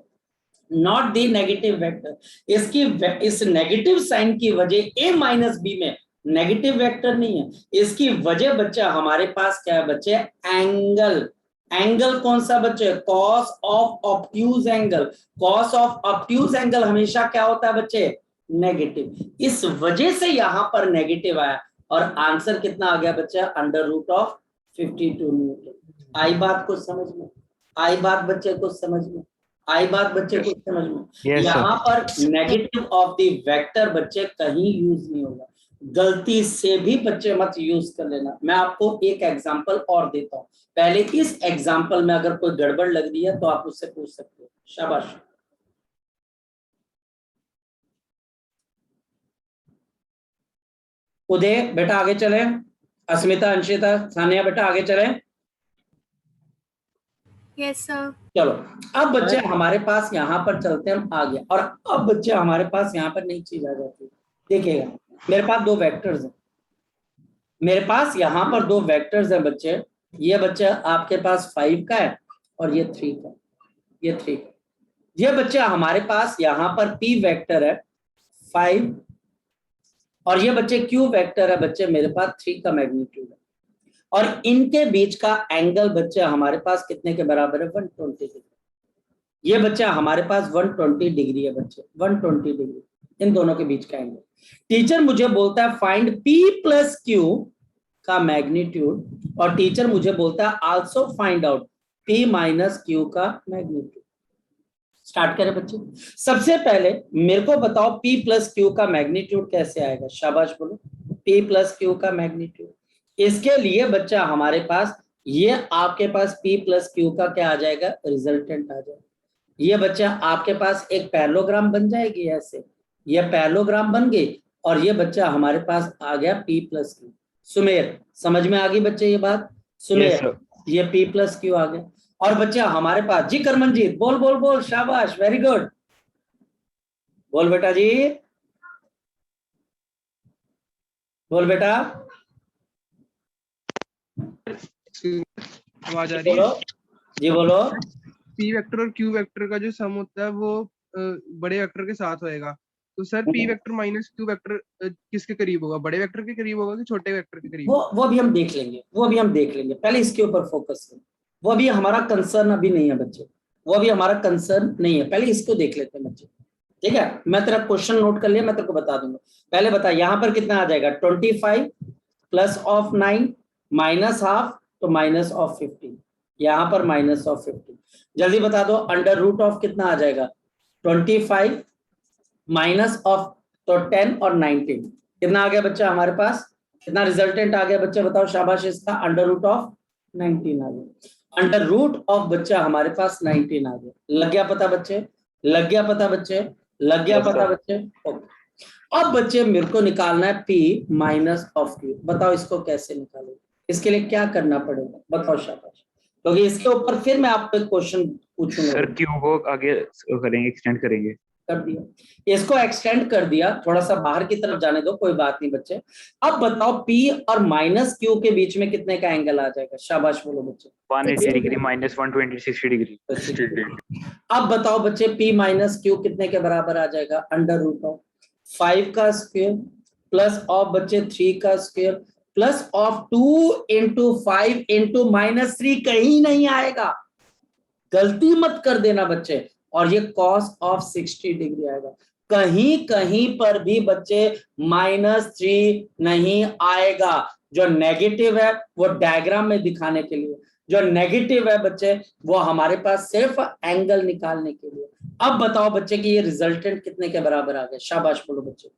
not the negative vector, इसकी इस नेगेटिव साइन की वजह ए माइनस बी में नेगेटिव वेक्टर नहीं है, इसकी वजह बच्चे हमारे पास क्या है बच्चे, एंगल। एंगल कौन सा बच्चे, cos of obtuse angle. Cos of obtuse angle हमेशा क्या होता है बच्चे, नेगेटिव, इस वजह से यहां पर नेगेटिव आया, और आंसर कितना आ गया बच्चा, अंडर रूट ऑफ 52 न्यूटन। आई बात को समझ में, आई बात बच्चे को समझ में, आई बात बच्चे को समझ में। यहाँ पर नेगेटिव ऑफ द वेक्टर बच्चे कहीं यूज नहीं होगा, गलती से भी बच्चे मत यूज कर लेना। मैं आपको एक एग्जांपल और देता हूँ, पहले इस एग्जांपल में अगर कोई गड़बड़ लग रही है तो आप उससे पूछ सकते हो, शाबाश। उदय बेटा आगे चले, अस्मिता, अंशिता, सानिया बेटा आगे चले। Yes sir. चलो अब बच्चे हमारे पास यहाँ पर चलते हैं हम आगे, और अब बच्चे हमारे पास यहाँ पर नई चीज आ जाती है। देखिएगा मेरे पास दो वेक्टर्स हैं, मेरे पास यहाँ पर दो वेक्टर्स हैं बच्चे, ये बच्चा आपके पास 5 का है और ये 3 का, ये 3 का। ये बच्चे हमारे पास यहाँ पर P वेक्टर है 5 और ये बच्चे Q वेक्टर है बच्चे मेरे पास 3 का मैग्नीट्यूड है और इनके बीच का एंगल बच्चे हमारे पास कितने के बराबर है 120 डिग्री। ये बच्चा हमारे पास 120 डिग्री है बच्चे 120 डिग्री इन दोनों के बीच का एंगल। टीचर मुझे बोलता है फाइंड P प्लस Q का मैग्नीट्यूड और टीचर मुझे बोलता है also find out P minus Q का मैग्नीट्यूड। स्टार्ट करें बच्चे। सबसे पहले मेरे को बताओ P प्लस Q का मैग्नीट्यूड कैसे आएगा, शाबाश बोलो। P प्लस Q का मैग्नीट्यूड, इसके लिए बच्चा हमारे पास ये आपके पास P प्लस Q का क्या आ जाएगा, रिजल्टेंट आ जाएगा। ये बच्चा आपके पास एक पैरेललोग्राम बन जाएगी ऐसे, ये पैरेललोग्राम बन गई और ये बच्चा हमारे पास आ गया P प्लस Q। सुमेर समझ में आ गई बच्चे ये बात? सुमेर ये P प्लस Q आ गया और बच्चा हमारे पास जी करमनजीत बोल बोल बोल, शाबाश वेरी गुड, बोल बेटा जी, बोल बेटा, आवाज आ रही है? बोलो जी बोलो। P वेक्टर और Q वेक्टर का जो सम होता है वो बड़े वेक्टर के साथ होएगा, तो sir P vector minus Q vector किसके करीब होगा, बड़े वेक्टर के करीब होगा कि छोटे वेक्टर के करीब? वो अभी हम देख लेंगे, वो अभी हम देख लेंगे, पहले इसके ऊपर फोकस करें। वो अभी हमारा कंसर्न अभी नहीं है बच्चे, वो अभी हमारा कंसर्न नहीं है, पहले इसको देख लेते हैं बच्चे। ठीक है, मैं तेरा क्वेश्चन नोट कर लिया, मैं तेरे को बता दूंगा। पहले बता यहाँ पर कितना आ जाएगा 25 प्लस ऑफ 9 माइनस हाफ तो माइनस ऑफ 15, यहाँ पर माइनस ऑफ 15। जल्दी बता दो अंडर रूट ऑफ कितना आ जाएगा 25 माइनस ऑफ तो 10 और 19 कितना आ गया बच्चा हमारे पास, कितना रिजल्टेंट आ गया बच्चा बताओ, शाबाश। इसका अंडर रूट ऑफ 19 आ गया, अंडर रूट ऑफ बच्चा हमारे पास 19 आ गया। लग गया पता बच्चे, लग गया पता बच्चे, लग गया पता बच्चे। ओके, अब बच्चे मेरे को निकालना है P माइनस ऑफ Q। बताओ इसको कैसे निकालोगे, इसके लिए क्या करना पड़ेगा बताओ शाबाश, क्योंकि इसके ऊपर फिर मैं आपको एक क्वेश्चन पूछूंगा। सर Q को आगे करेंगे, एक्सटेंड करेंगे। कर दिया, इसको एक्सटेंड कर दिया, थोड़ा सा बाहर की तरफ जाने दो, कोई बात नहीं बच्चे। अब बताओ P और माइनस Q के बीच में कितने का एंगल आ जाएगा, शाबाश बोलो बच्चे। 180 डिग्री माइनस 120 60 डिग्री। अब बताओ बच्चे P माइनस Q कितने के बराबर आ जाएगा, अंडर रूट ऑफ 5 का स्क्वायर प्लस ऑफ बच्चे 3 का square plus of 2 into 5 into minus 3, कहीं नहीं आएगा, गलती मत कर देना बच्चे। और ये cos ऑफ 60 डिग्री आएगा, कहीं कहीं पर भी बच्चे -3 नहीं आएगा। जो नेगेटिव है वो डायग्राम में दिखाने के लिए, जो नेगेटिव है बच्चे वो हमारे पास सिर्फ एंगल निकालने के लिए। अब बताओ बच्चे कि ये रिजल्टेंट कितने के बराबर आ गया, शाबाश बोलो बच्चे।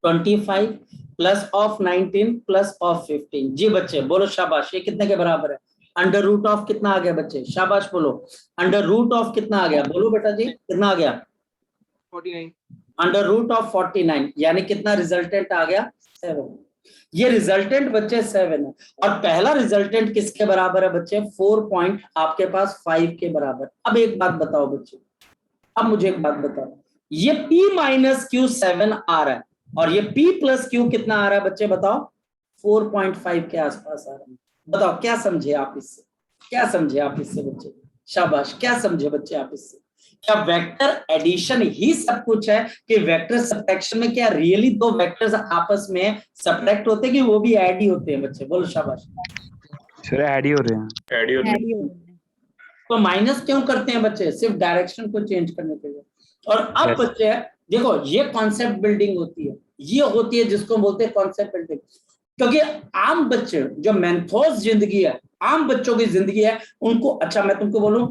25 प्लस ऑफ 19 प्लस ऑफ 15, जी बच्चे बोलो शाबाश, ये कितने के बराबर है, अंडर रूट ऑफ कितना आ गया बच्चे, शाबाश बोलो। अंडर रूट ऑफ कितना आ गया, बोलो बेटा जी कितना आ गया 49, अंडर रूट ऑफ 49, यानी कितना रिजल्टेंट आ गया 7। ये रिजल्टेंट बच्चे 7 है और पहला रिजल्टेंट किसके बराबर है बच्चे 4 पॉइंट आपके पास 5 के बराबर। अब एक बात बताओ बच्चे, अब मुझे एक बात बताओ, ये P माइनस Q 7 आ रहा है और ये P प्लस Q कितना आ रहा है बच्चे बताओ 4.5 के आसपास आ रहा है। बताओ क्या समझे आप इससे, क्या समझे आप इससे बच्चे, शाबाश, क्या समझे बच्चे आप इससे? क्या वेक्टर एडिशन ही सब कुछ है कि वेक्टर सब्ट्रैक्शन में क्या रियली दो वेक्टर्स आपस में सब्ट्रैक्ट होते हैं कि वो भी ऐड ही होते हैं बच्चे, बोलो शाबाश। सर ऐड ही हो रहे हैं, ऐड ही होता है। तो माइनस क्यों करते हैं बच्चे, सिर्फ डायरेक्शन को चेंज करने के लिए। और अब Yes. बच्चे देखो ये कॉन्सेप्ट बिल्डिंग होती है, ये होती है जिसको बोलते हैं कॉन्सेप्ट बिल्डिंग। क्योंकि आम बच्चे जो मेंथोस जिंदगी है, आम बच्चों की जिंदगी है, उनको अच्छा मैं तुमको बोलूं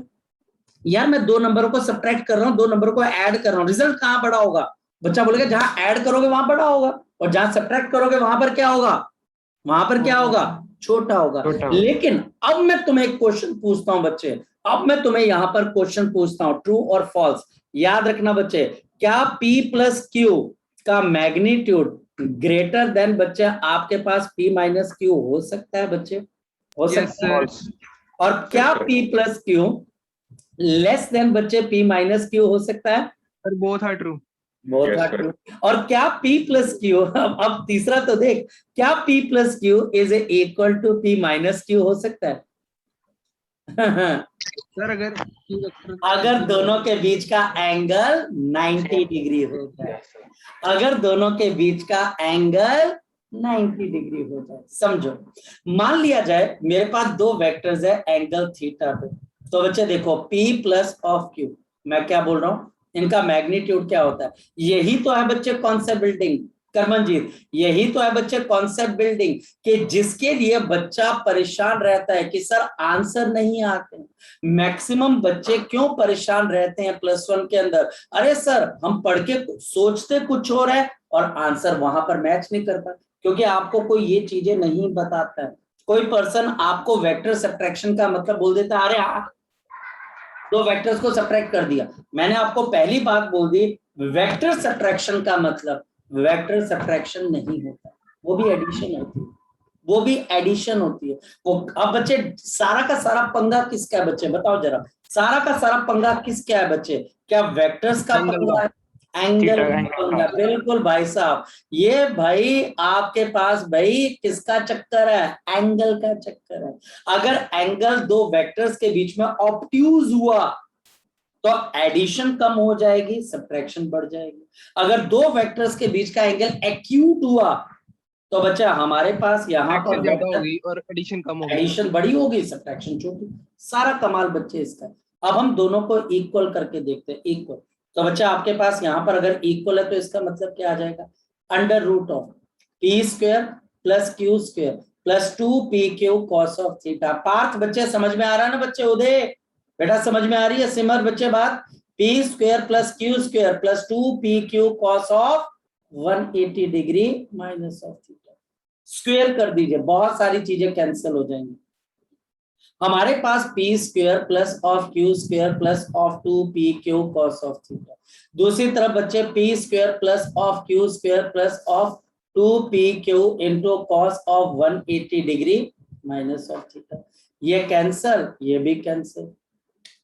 यार मैं 2 नंबरों को सब्ट्रैक्ट कर रहा हूं, 2 नंबरों को ऐड कर रहा हूं, रिजल्ट कहां बड़ा होगा, बच्चा बोलेगा जहां ऐड करोगे वहां बड़ा होगा और जहां सब्ट्रैक्ट करोगे वहां पर क्या होगा, वहां पर क्या होगा, छोटा होगा। लेकिन अब मैं तुम्हें एक क्वेश्चन पूछता हूं बच्चे, अब मैं तुम्हें यहां पर क्वेश्चन पूछता हूं ट्रू और फॉल्स, याद रखना बच्चे। क्या P प्लस Q का मैग्नीट्यूड ग्रेटर देन बच्चे आपके पास P माइनस Q हो सकता है बच्चे, हो सकता है? और क्या P plus Q less than बच्चे P माइनस Q हो सकता है? Sir both are true. बहुत ट्रू। और क्या P प्लस Q, अब तीसरा तो देख, क्या P plus Q is equal to P minus Q हो सकता है? सर अगर क्यू वेक्टर अगर दोनों के बीच का एंगल 90 डिग्री हो जाए, अगर दोनों के बीच का एंगल 90 डिग्री हो जाए, समझो मान लिया जाए मेरे पास दो वेक्टर्स है एंगल थीटा पे, तो बच्चे देखो P प्लस ऑफ Q, मैं क्या बोल रहा हूं, इनका मैग्नीट्यूड क्या होता है, यही तो है बच्चे कॉन्सेप्ट बिल्डिंग, करमनजीत यही तो है बच्चे कॉन्सेप्ट बिल्डिंग, कि जिसके लिए बच्चा परेशान रहता है कि सर आंसर नहीं आते। मैक्सिमम बच्चे क्यों परेशान रहते हैं +1 के अंदर, अरे सर हम पढ़ के सोचते कुछ और है और आंसर वहां पर मैच नहीं करता, क्योंकि आपको कोई ये चीजें नहीं बताता है। कोई पर्सन आपको वेक्टर सब्ट्रैक्शन का मतलब बोल देता है, अरे दो वेक्टर्स को सब्ट्रैक्ट कर दिया, मैंने आपको पहली बात बोल दी, वेक्टर सब्ट्रैक्शन का मतलब वेक्टर सब्ट्रैक्शन नहीं होता, वो भी एडिशन होती है, वो भी एडिशन होती है। वो अब बच्चे सारा का सारा पंगा किसका है बच्चे, बताओ जरा, सारा का सारा पंगा किसका है बच्चे, क्या वेक्टर्स का पंगा है, एंगल का पंगा, बिल्कुल भाई साहब, ये भाई आपके पास भाई किसका चक्कर है, एंगल का चक्कर है। अगर एंगल दो वेक्टर्स के बीच में ऑब्ट्यूज हुआ तो एडिशन कम हो जाएगी, सब्ट्रैक्शन बढ़ जाएगी। अगर दो वेक्टर्स के बीच का एंगल एक्यूट हुआ तो बच्चा हमारे पास यहाँ पर ज्यादा होगी और एडिशन कम होगी, एडिशन बड़ी होगी, सब्ट्रैक्शन छोटी, सारा कमाल बच्चे इसका। अब हम दोनों को इक्वल करके देखते हैं, इक्वल, तो बच्चा आपके पास यहाँ पर अगर इक्वल है तो इसका मतलब क्या आ जाएगा, under root of P square plus Q square plus 2pq cos of theta. Parth बच्चे समझ में आ रहा है ना बच्चे, उदय बेटा समझ में आ रही है, सिमर बच्चे बात, p square plus Q square plus 2pq cos of 180 degree minus of theta, square कर दीजिए, बहुत सारी चीजें कैंसिल हो जाएंगी। हमारे पास p square plus of q square plus of 2pq cos of theta, दूसरी तरफ बच्चे p square plus of q square plus of 2pq into cos of 180 degree minus of theta, ये कैंसल, ये भी कैंसल।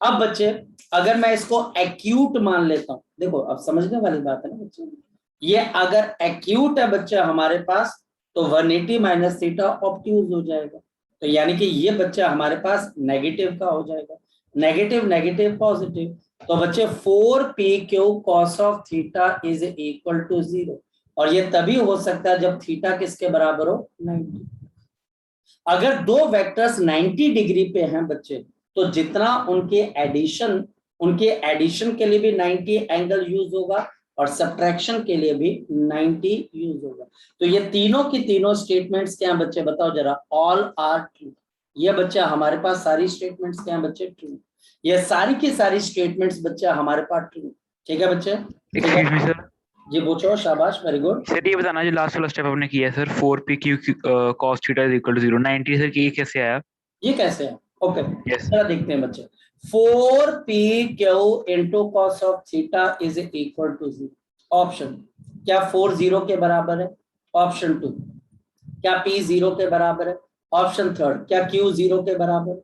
अब बच्चे अगर मैं इसको एक्यूट मान लेता हूं, देखो अब समझने वाली बात है ना बच्चे, ये अगर एक्यूट है बच्चे हमारे पास तो 180 माइनस थीटा ऑब्ट्यूज हो जाएगा, तो यानी कि ये बच्चा हमारे पास नेगेटिव का हो जाएगा, नेगेटिव नेगेटिव पॉजिटिव, तो बच्चे 4pq cos of theta is equal to 0, और ये तभी हो सकता है जब थीटा किसके बराबर हो, 90। अगर दो वेक्टर्स 90 डिग्री पे हैं बच्चे, तो जितना उनके एडिशन के लिए भी 90 एंगल यूज होगा और सब्ट्रैक्शन के लिए भी 90 यूज होगा। तो ये तीनों की तीनों स्टेटमेंट्स क्या हैं बच्चे, बताओ जरा, ऑल आर ट्रू। ये बच्चा हमारे पास सारी स्टेटमेंट्स क्या हैं बच्चे, ट्रू, ये सारी की सारी स्टेटमेंट्स बच्चा हमारे पास ट्रू, ठीक है बच्चे, एक्सक्यूज मी सर, जी पूछो, शाबाश, वेरी गुड। सर ये बताना जो लास्ट वाला स्टेप आपने किया है sir, 4pq cos theta is equal to 0, 90 sir ये कैसे आया, ये कैसे है, ओके यस जरा देखते हैं बच्चे, 4pq into cos of theta is equal to 0, option क्या 4 0 के बराबर है, ऑप्शन 2 क्या p 0 के बराबर है, ऑप्शन 3 क्या q 0 के बराबर,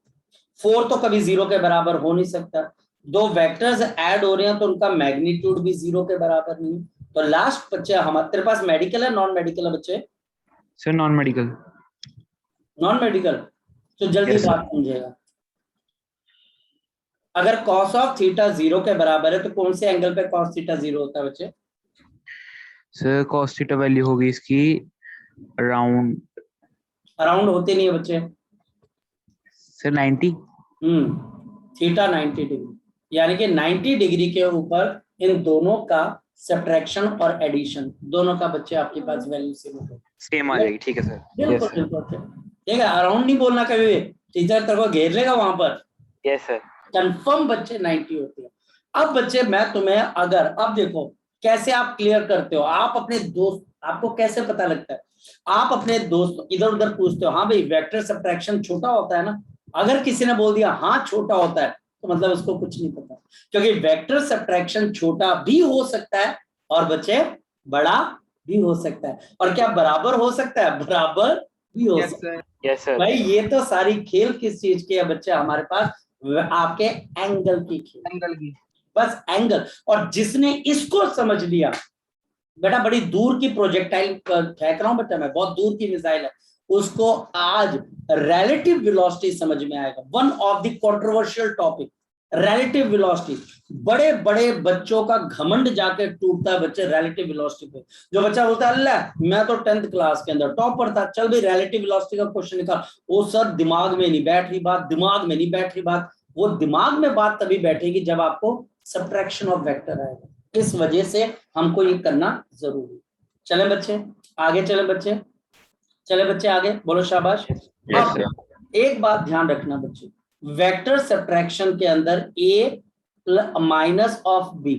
4 तो कभी 0 के बराबर हो नहीं सकता, दो वेक्टर्स ऐड हो रहे हैं तो उनका मैग्नीट्यूड भी 0 के बराबर नहीं, तो लास्ट बच्चे हमारे, तेरे पास मेडिकल है नॉन मेडिकल है बच्चे, sir non medical, non medical, तो जल्दी Yes, sir. बात समझेगा। अगर cos ऑफ थीटा 0 के बराबर है तो कौन से एंगल पे cos थीटा 0 होता है बच्चे, सर cos थीटा वैल्यू होगी इसकी अराउंड होती नहीं है बच्चे, सर 90, थीटा 90 डिग्री, यानी कि 90 डिग्री के ऊपर इन दोनों का सब्ट्रैक्शन और एडिशन दोनों का बच्चे आपके पास वैल्यू सेम आ जाएगी, ठीक है सर, बिल्कुल यस बिल्कुल ठीक है, अराउंड नहीं बोलना कभी भी, टीचर तेरे को घेर लेगा वहां पर, यस सर, कंफर्म बच्चे 90 होते हैं। अब बच्चे मैं तुम्हें अगर, अब देखो कैसे आप क्लियर करते हो, आप अपने दोस्त, आपको कैसे पता लगता है, आप अपने दोस्त इधर उधर पूछते हो, हाँ भाई वेक्टर सब्ट्रैक्शन छोटा होता है ना, अगर किसी ने बोल दिया हाँ छोटा होता है तो मतलब उसको कुछ नहीं पता, क्योंकि वेक्टर सब्ट्रैक्शन छोटा भी हो सकता है और बच्चे बड़ा भी हो सकता है, और क्या बराबर हो सकता है, बराबर भी हो सकता है, यस सर, भाई ये तो सारी खेल किस चीज की है बच्चे हमारे पास, आपके एंगल की खेल, एंगल की, बस एंगल। और जिसने इसको समझ लिया, बेटा बड़ी दूर की प्रोजेक्टाइल फेंक रहा हूं बेटा मैं, बहुत दूर की मिसाइल है, उसको आज रिलेटिव वेलोसिटी समझ में आएगा। One of the controversial topic relative velocity. बड़े बड़े बच्चों का घमंड जाके टूटता है बच्चे रिलेटिव वेलोसिटी पे। जो बच्चा बोलता है अल्लाह मैं तो 10th क्लास के अंदर टॉपर था, चल भाई रिलेटिव वेलोसिटी का क्वेश्चन निकाल। वो सर दिमाग में नहीं बैठ रही बात, दिमाग में नहीं बैठ रही बात। वो दिमाग में बात तभी बैठेगी जब आपको सब्ट्रैक्शन ऑफ वेक्टर आएगा। इस वजह से हमको ये करना जरूरी। चले बच्चे आगे, चले बच्चे, चले बच्चे आगे, बोलो शाबाश। Yes sir. एक बात ध्यान रखना बच्चे, वेक्टर सब्ट्रैक्शन के अंदर a minus of b,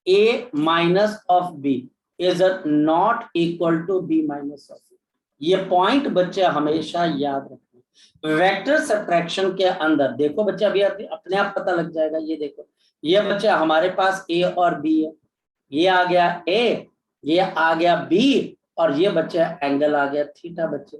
a minus of b is not equal to b minus of b। ये पॉइंट बच्चे हमेशा याद रखना। वेक्टर सब्ट्रैक्शन के अंदर देखो बच्चे, अभी अपने आप पता लग जाएगा। ये देखो, ये बच्चे हमारे पास a और b है, ये आ गया a, ये आ गया b, और ये बच्चे एंगल आ गया थीटा बच्चे,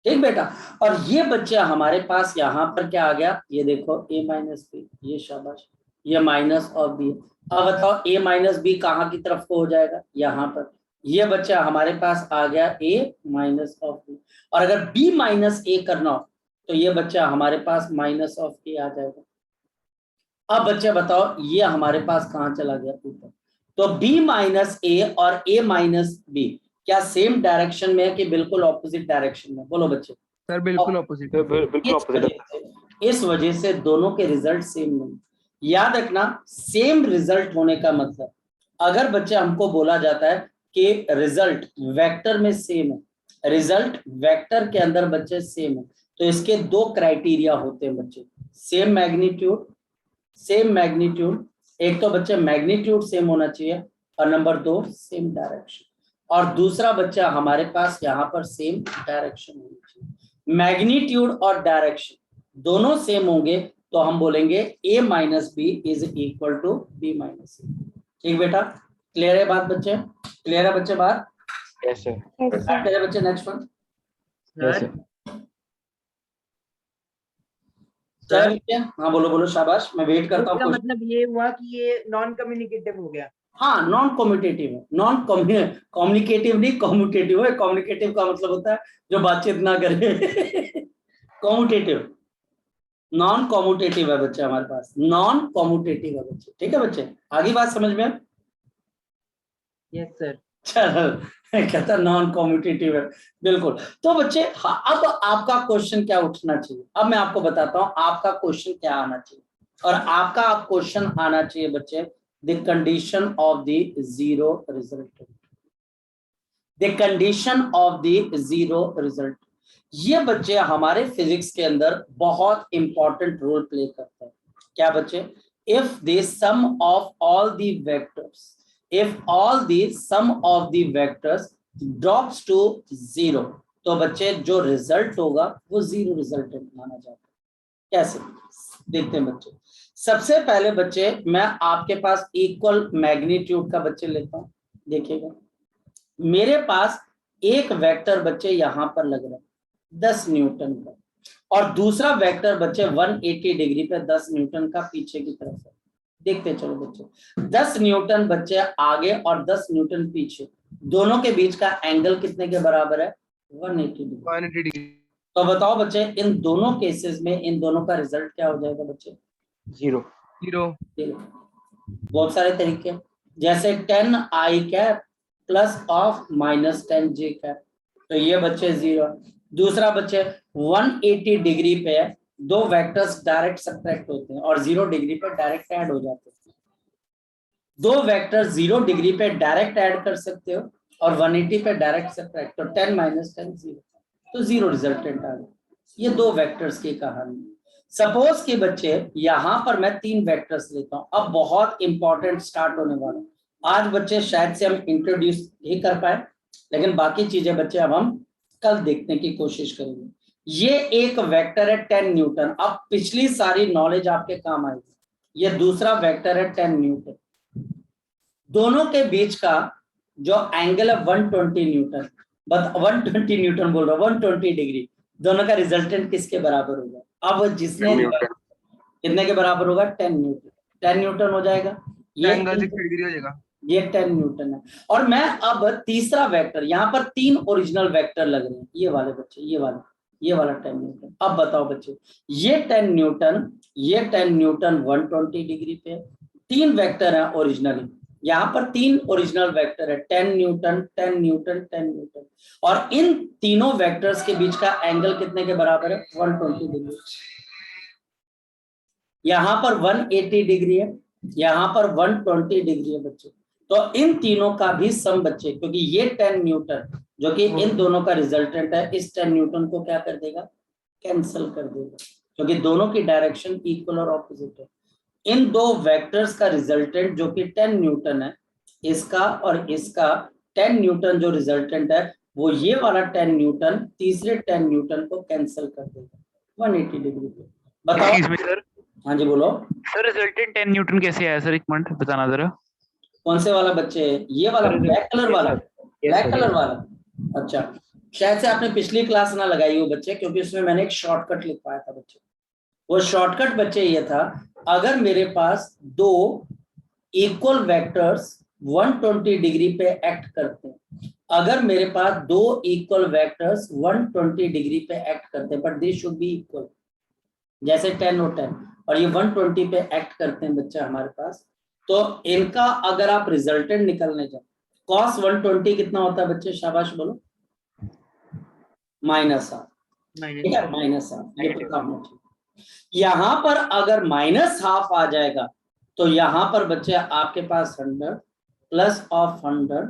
ठीक बेटा। और ये बच्चे हमारे पास यहाँ पर क्या आ गया, ये देखो a माइनस बी, ये शाबाश, ये माइनस और b। अब बताओ a माइनस बी कहाँ की तरफ को हो जाएगा, यहाँ पर। ये बच्चा हमारे पास आ गया a माइनस ऑफ b, और अगर b माइनस a करना हो तो ये बच्चा हमारे पास माइनस ऑफ a आ जाएगा। अब बच्चे बताओ ये हमारे पास कहाँ चला गया, ऊपर। तो b माइनस a और a माइनस b क्या सेम डायरेक्शन में है कि बिल्कुल ऑपोजिट डायरेक्शन में, बोलो बच्चे। सर बिल्कुल ऑपोजिट। बिल्कुल ऑपोजिट। इस वजह से दोनों के रिजल्ट सेम नहीं। याद रखना, सेम रिजल्ट होने का मतलब, अगर बच्चे हमको बोला जाता है कि रिजल्ट वेक्टर में सेम है, रिजल्ट वेक्टर के अंदर बच्चे सेम है, तो इसके दो क्राइटेरिया होते हैं बच्चे, सेम मैग्नीट्यूड, सेम मैग्नीट्यूड। एक तो बच्चे मैग्नीट्यूड सेम होना चाहिए, और नंबर 2 सेम डायरेक्शन, और दूसरा बच्चा हमारे पास यहाँ पर सेम डायरेक्शन होनी चाहिए। मैग्नीट्यूड और डायरेक्शन दोनों सेम होंगे तो हम बोलेंगे a minus B is equal to B minus A. ठीक बेटा, क्लियर है बात बच्चे, क्लियर है बच्चे बात। Yes sir. क्लियर है बच्चे, नेक्स्ट वन। सर हाँ बोलो बोलो, शाबाश, मैं वेट करता इसका हूँ। मतलब ये हुआ कि ये नॉन कम्युनिकेटिव हो गया। हाँ, नॉन कम्युनिकेटिव है, नॉन कम्युनिकेटिव नहीं, कम्युटेटिव है। कम्युनिकेटिव का मतलब होता है जो बातचीत ना करे। कम्युटेटिव, नॉन कम्युटेटिव है बच्चे हमारे पास, नॉन कम्युटेटिव है बच्चे। ठीक है बच्चे, आगे बात समझ में। Yes sir. चलो, कहता नॉन कम्युटेटिव है, बिल्कुल। तो बच्चे हाँ, अब आपका क्वेश्चन क्या उठना चाहिए, अब मैं आपको बताता हूँ आपका क्वेश्चन क्या आना चाहिए। और आपका क्वेश्चन आना चाहिए बच्चे, the condition of the zero resultant, the condition of the zero result। ये बच्चे हमारे फिजिक्स के अंदर बहुत इंपॉर्टेंट रोल प्ले करता है। क्या बच्चे, if the sum of all the vectors, if all the sum of the vectors drops to zero, तो बच्चे जो रिजल्ट होगा वो जीरो रिजल्टेंट माना जाता है। कैसे देखते हैं बच्चे। सबसे पहले बच्चे मैं आपके पास इक्वल मैग्नीट्यूड का बच्चे लेता हूं, देखिएगा मेरे पास एक वेक्टर बच्चे यहां पर लग रहा है 10 न्यूटन का, और दूसरा वेक्टर बच्चे 180 डिग्री पे 10 न्यूटन का पीछे की तरफ है। देखते चलो बच्चे, 10 न्यूटन बच्चे आगे और 10 न्यूटन पीछे, दोनों के बीच का एंगल कितने के बराबर है, 180 डिग्री। तो बताओ बच्चे इन दोनों केसेस में इन दोनों का रिजल्ट क्या हो जाएगा बच्चे, जीरो। बहुत सारे तरीके, जैसे 10 आई cap plus of minus 10 J cap, तो ये बच्चे जीरो। दूसरा बच्चे 180 डिग्री पे दो वेक्टर्स डायरेक्ट सब्ट्रैक्ट होते हैं और 0 डिग्री पे डायरेक्ट ऐड हो जाते हैं। दो वेक्टर 0 डिग्री पे डायरेक्ट ऐड कर सकते हो और 180 पे डायरेक्ट सब्ट्रैक्ट, तो 10 माइनस 10 0, तो जीरो रिजल्टेंट आ गया। ये दो वेक्टर्स की कहानी। सपोज के बच्चे यहां पर मैं 3 वेक्टर्स लेता हूं। अब बहुत इंपॉर्टेंट स्टार्ट होने वाला है आज बच्चे, शायद से हम इंट्रोड्यूस ही कर पाए, लेकिन बाकी चीजें बच्चे अब हम कल देखने की कोशिश करेंगे। ये एक वेक्टर है 10 न्यूटन, अब पिछली सारी नॉलेज आपके काम आएगी। ये दूसरा वेक्टर है 10 न्यूटन, दोनों के बीच का जो एंगल है 120 न्यूटन, बट 120 न्यूटन बोल रहा हूं, 120 डिग्री, दोनों का रिजल्टेंट किसके बराबर होगा। अब जिसने कितने के बराबर होगा, 10 न्यूटन, 10 न्यूटन हो जाएगा। ये एंगल 60 डिग्री हो जाएगा। ये 10 न्यूटन है। और मैं अब तीसरा वेक्टर, यहाँ पर 3 ओरिजिनल वेक्टर लग रहे हैं, ये वाले बच्चे, ये वाला 10 न्यूटन। अब बताओ बच्चे, ये 10 न्यूटन 120 डिग्री पे, 3 वेक्टर है ओरिजिनली, यहाँ पर 3 ओरिजिनल वेक्टर है, 10 न्यूटन 10 न्यूटन 10 न्यूटन, और इन तीनों वेक्टर्स के बीच का एंगल कितने के बराबर है? 120 डिग्री। यहाँ पर 180 डिग्री है, यहाँ पर 120 डिग्री है बच्चे। तो इन तीनों का भी सम बच्चे, क्योंकि ये 10 न्यूटन जो कि इन दोनों का रिजल्टेंट है, इस 10 न्यूटन को क्या कर देगा? कैंसिल कर देगा, क्योंकि दोनों की डायरेक्शन इक्वल और ऑपोजिट है। इन दो वेक्टर्स का रिजल्टेंट जो कि 10 न्यूटन है, इसका और इसका 10 न्यूटन जो रिजल्टेंट है, वो ये वाला 10 न्यूटन तीसरे 10 न्यूटन को कैंसिल कर देगा 180 डिग्री पे। बताओ। Excuse me, sir. हाँ जी बोलो। सर रिजल्टेंट 10 न्यूटन कैसे आया सर, एक मिनट बताना जरा। कौन से वाला बच्चे? ये वाला ब्लैक कलर वाला, ब्लैक कलर वाला। अच्छा, शायद से आपने पिछली क्लास ना लगाई हो बच्चे, क्योंकि उसमें मैंने एक शॉर्टकट लिखवाया था बच्चे। वो शॉर्टकट बच्चे ये था, अगर मेरे पास दो इक्वल वेक्टर्स 120 डिग्री पे एक्ट करते हैं, अगर मेरे पास दो इक्वल वेक्टर्स 120 डिग्री पे एक्ट करते हैं, but this should be equal, जैसे 10 और 10, और ये 120 पे एक्ट करते हैं बच्चा हमारे पास, तो इनका अगर आप रिजल्टेंट निकलने जाए, cos 120 कितना होता है बच्चे? शाबाश बोलो। -1/2, ठीक है, -1/2, ये पता होना चाहिए। यहां पर अगर -1/2 आ जाएगा, तो यहां पर बच्चे आपके पास 100 प्लस ऑफ 100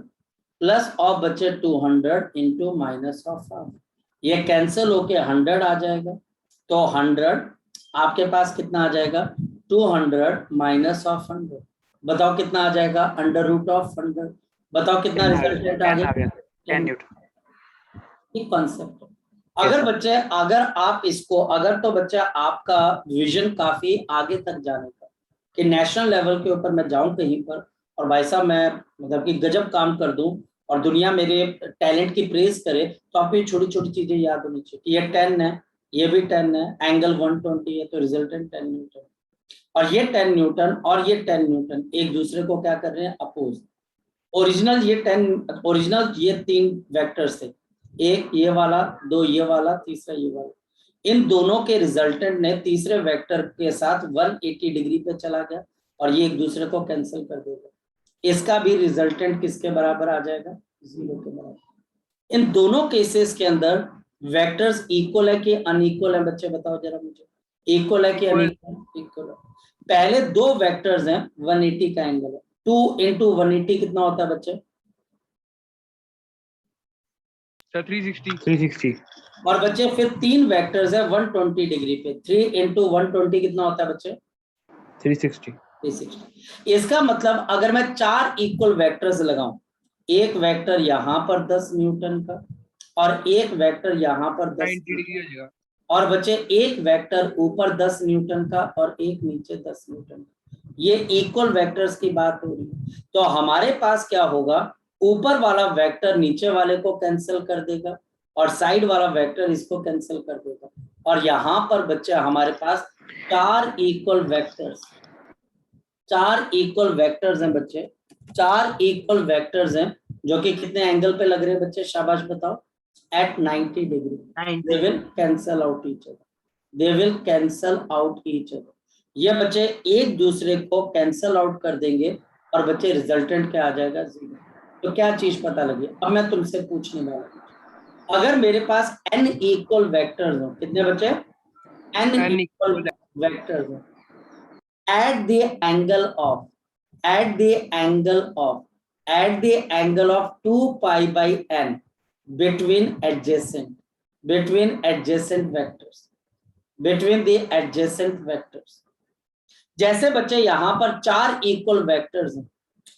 प्लस ऑफ बच्चे 200 इंटू -1/2, ये कैंसिल होके 100 आ जाएगा। तो 100 आपके पास कितना आ जाएगा? 200 माइनस ऑफ 100, बताओ कितना आ जाएगा? √100। बताओ कितना रिजल्टेंट आ गया? 10 न्यूटन। ये कॉन्सेप्ट है। अगर बच्चे, अगर आप इसको, अगर तो बच्चा आपका विजन काफी आगे तक जाने का, कि नेशनल लेवल के ऊपर मैं जाऊं कहीं पर, और भाई साहब मैं मतलब कि गजब काम कर दूं और दुनिया मेरे टैलेंट की प्रेज करे, तो आपको ये छोटी छोटी चीजें याद होनी चाहिए। ये 10 है, ये भी 10 है, एंगल 120 है, तो रिजल्टेंट 10 न्यूटन, और ये 10 न्यूटन और ये 10 न्यूटन एक दूसरे को क्या कर रहे हैं? अपोज। ओरिजिनल ये 10, ओरिजिनल ये 3 वेक्टर्स थे, एक ये वाला, दो ये वाला, तीसरा ये वाला। इन दोनों के रिजल्टेंट ने तीसरे वेक्टर के साथ 180 डिग्री पे चला गया, और ये एक दूसरे को कैंसिल कर देगा। इसका भी रिजल्टेंट किसके बराबर आ जाएगा? 0 के बराबर। इन दोनों केसेस के अंदर वेक्टर्स इक्वल है कि अनइक्वल है बच्चे? बताओ जरा मुझे, इक्वल है कि अनइक्वल? इक्वल है। पहले दो वेक्टर्स हैं, 180 का एंगल है, 2 इंटू 180 कितना होता है बच्चे? 360। और बच्चे फिर 3 वेक्टर्स है 120 डिग्री पे, 3 इंटू 120 कितना होता है बच्चे? 360। इसका मतलब अगर मैं 4 इक्वल वेक्टर्स लगाऊं, एक वेक्टर यहाँ पर 10 न्यूटन का, और एक वेक्टर यहाँ पर 10 90 डिग्री हो जाएगा। और बच्चे एक वेक्टर ऊपर 10 न्यूटन का और एक नीचे 10 न्यूटन का, ये इक्वल वेक्टर्स की बात हो रही है। तो हमारे पास क्या होगा? ऊपर वाला वेक्टर नीचे वाले को कैंसिल कर देगा, और साइड वाला वेक्टर इसको कैंसिल कर देगा, और यहाँ पर बच्चे हमारे पास 4 इक्वल वेक्टर्स, 4 इक्वल वेक्टर्स हैं बच्चे, 4 इक्वल वेक्टर्स हैं, जो कि कितने एंगल पे लग रहे हैं बच्चे? शाबाश बताओ। At 90 degree, they will cancel out each other. They will cancel out each other. ये बच्चे एक दूसरे को कैंसल आउट कर देंगे, और बच्चे रिजल्टेंट क्या आ जाएगा? 0। तो क्या चीज पता लगी? अब मैं तुमसे पूछने वाला हूं, अगर मेरे पास n इक्वल वेक्टर्स हो, कितने बच्चे? n इक्वल वेक्टर्स हो, at the angle of 2 pi by n between the adjacent vectors। जैसे बच्चे यहाँ पर 4 इक्वल वेक्टर्स हैं,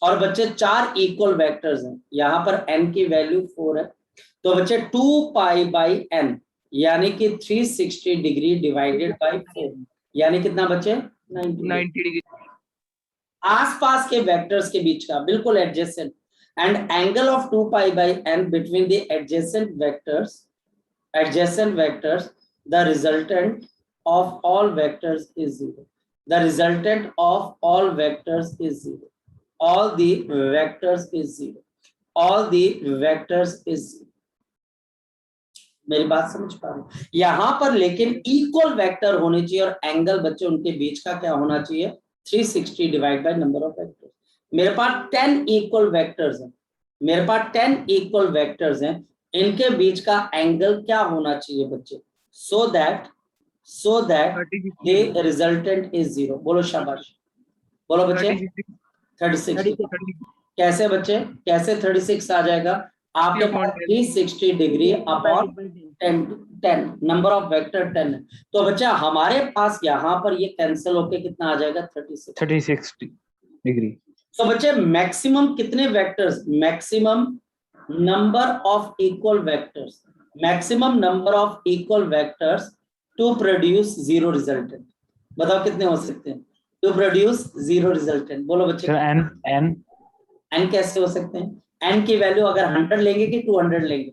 और बच्चे 4 इक्वल वेक्टर्स हैं, यहाँ पर n की वैल्यू 4 है, तो बच्चे 2 पाई बाई n यानी कि 360 डिग्री डिवाइडेड बाई 4, यानी कितना बच्चे? 90 डिग्री। आसपास के वेक्टर्स के बीच का, बिल्कुल adjacent, and angle of 2 pi by n between the adjacent vectors, the resultant of all vectors is 0. The resultant of all vectors is 0. all the vectors is 0, all the vectors is 0। मेरी बात समझ पा रहे हो? यहां पर लेकिन equal vector होने चाहिए और एंगल बच्चे उनके बीच का क्या होना चाहिए 360 divide by number of vectors. मेरे पास 10 इक्वल वेक्टर्स हैं, मेरे पास 10 इक्वल वेक्टर्स हैं, इनके बीच का एंगल क्या होना चाहिए बच्चे so that the resultant is 0। बोलो शाबाश, बोलो बच्चे 36। कैसे बच्चे, कैसे 36 आ जाएगा? आपके पास 360 degree upon 10 number of vector 10 है, तो बच्चा हमारे पास यहाँ पर ये कैंसिल होके कितना आ जाएगा 36 डिग्री। तो बच्चे मैक्सिमम कितने vectors, maximum number of equal vectors, maximum number of equal vectors to produce 0 resultant. बताओ कितने हो सकते हैं टू प्रोड्यूस 0 रिजल्टेंट? बोलो बच्चे n कैसे हो सकते हैं? n की वैल्यू अगर 100 लेंगे कि 200 लेंगे?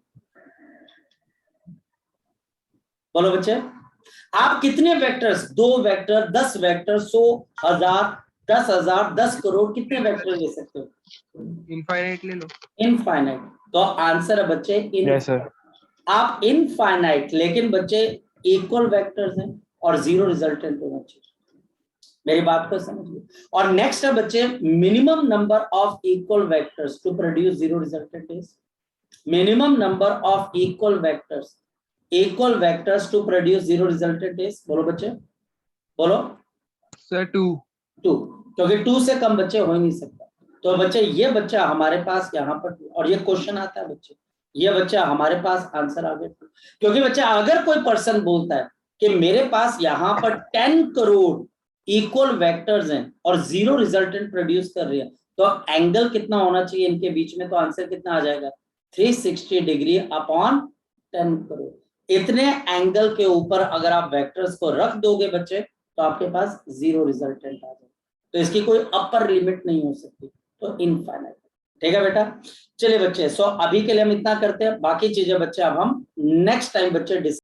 बोलो बच्चे आप कितने वेक्टर्स, 2 वेक्टर, 10 वेक्टर, 100, 1000, 10,000, 10 करोड़, कितने वेक्टर ले सकते हो? इनफाइनाइट ले लो। इनफाइनाइट। तो आंसर है बच्चे यस सर। आप इनफाइनाइट, लेकिन बच्चे इक्वल वेक्टर्स हैं और 0 रिजल्टेंट होना चाहिए। मेरी बात को समझिए। और नेक्स्ट है बच्चे minimum number of equal vectors to produce 0 resultant is, minimum number of equal vectors to produce 0 resultant is. बोलो बच्चे, बोलो सर 2, क्योंकि 2 से कम बच्चे हो ही नहीं सकता। तो बच्चे ये बच्चा हमारे पास यहाँ पर, और ये क्वेश्चन आता है बच्चे, ये बच्चा हमारे पास आंसर आ गया। क्योंकि बच्चा अगर कोई पर्सन बोलता है कि मेरे पास यहाँ पर 10 करोड़ इक्वल वेक्टर्स हैं और 0 रिजल्टेंट प्रोड्यूस कर रही है, तो एंगल कितना होना चाहिए इनके बीच में? तो आंसर कितना आ जाएगा 360 डिग्री अपॉन 10 करोड़। इतने एंगल के ऊपर अगर आप वेक्टर्स को रख दोगे बच्चे तो आपके पास 0 रिजल्टेंट आ जाएगा। तो इसकी कोई अपर लिमिट नहीं हो सकती, तो इनफाइनाइट। ठीक है बेटा, चलिए बच्चे, सो अभी के लिए हम इतना करते हैं, बाकी चीजें बच्चे अब हम नेक्स्ट टाइम बच्चे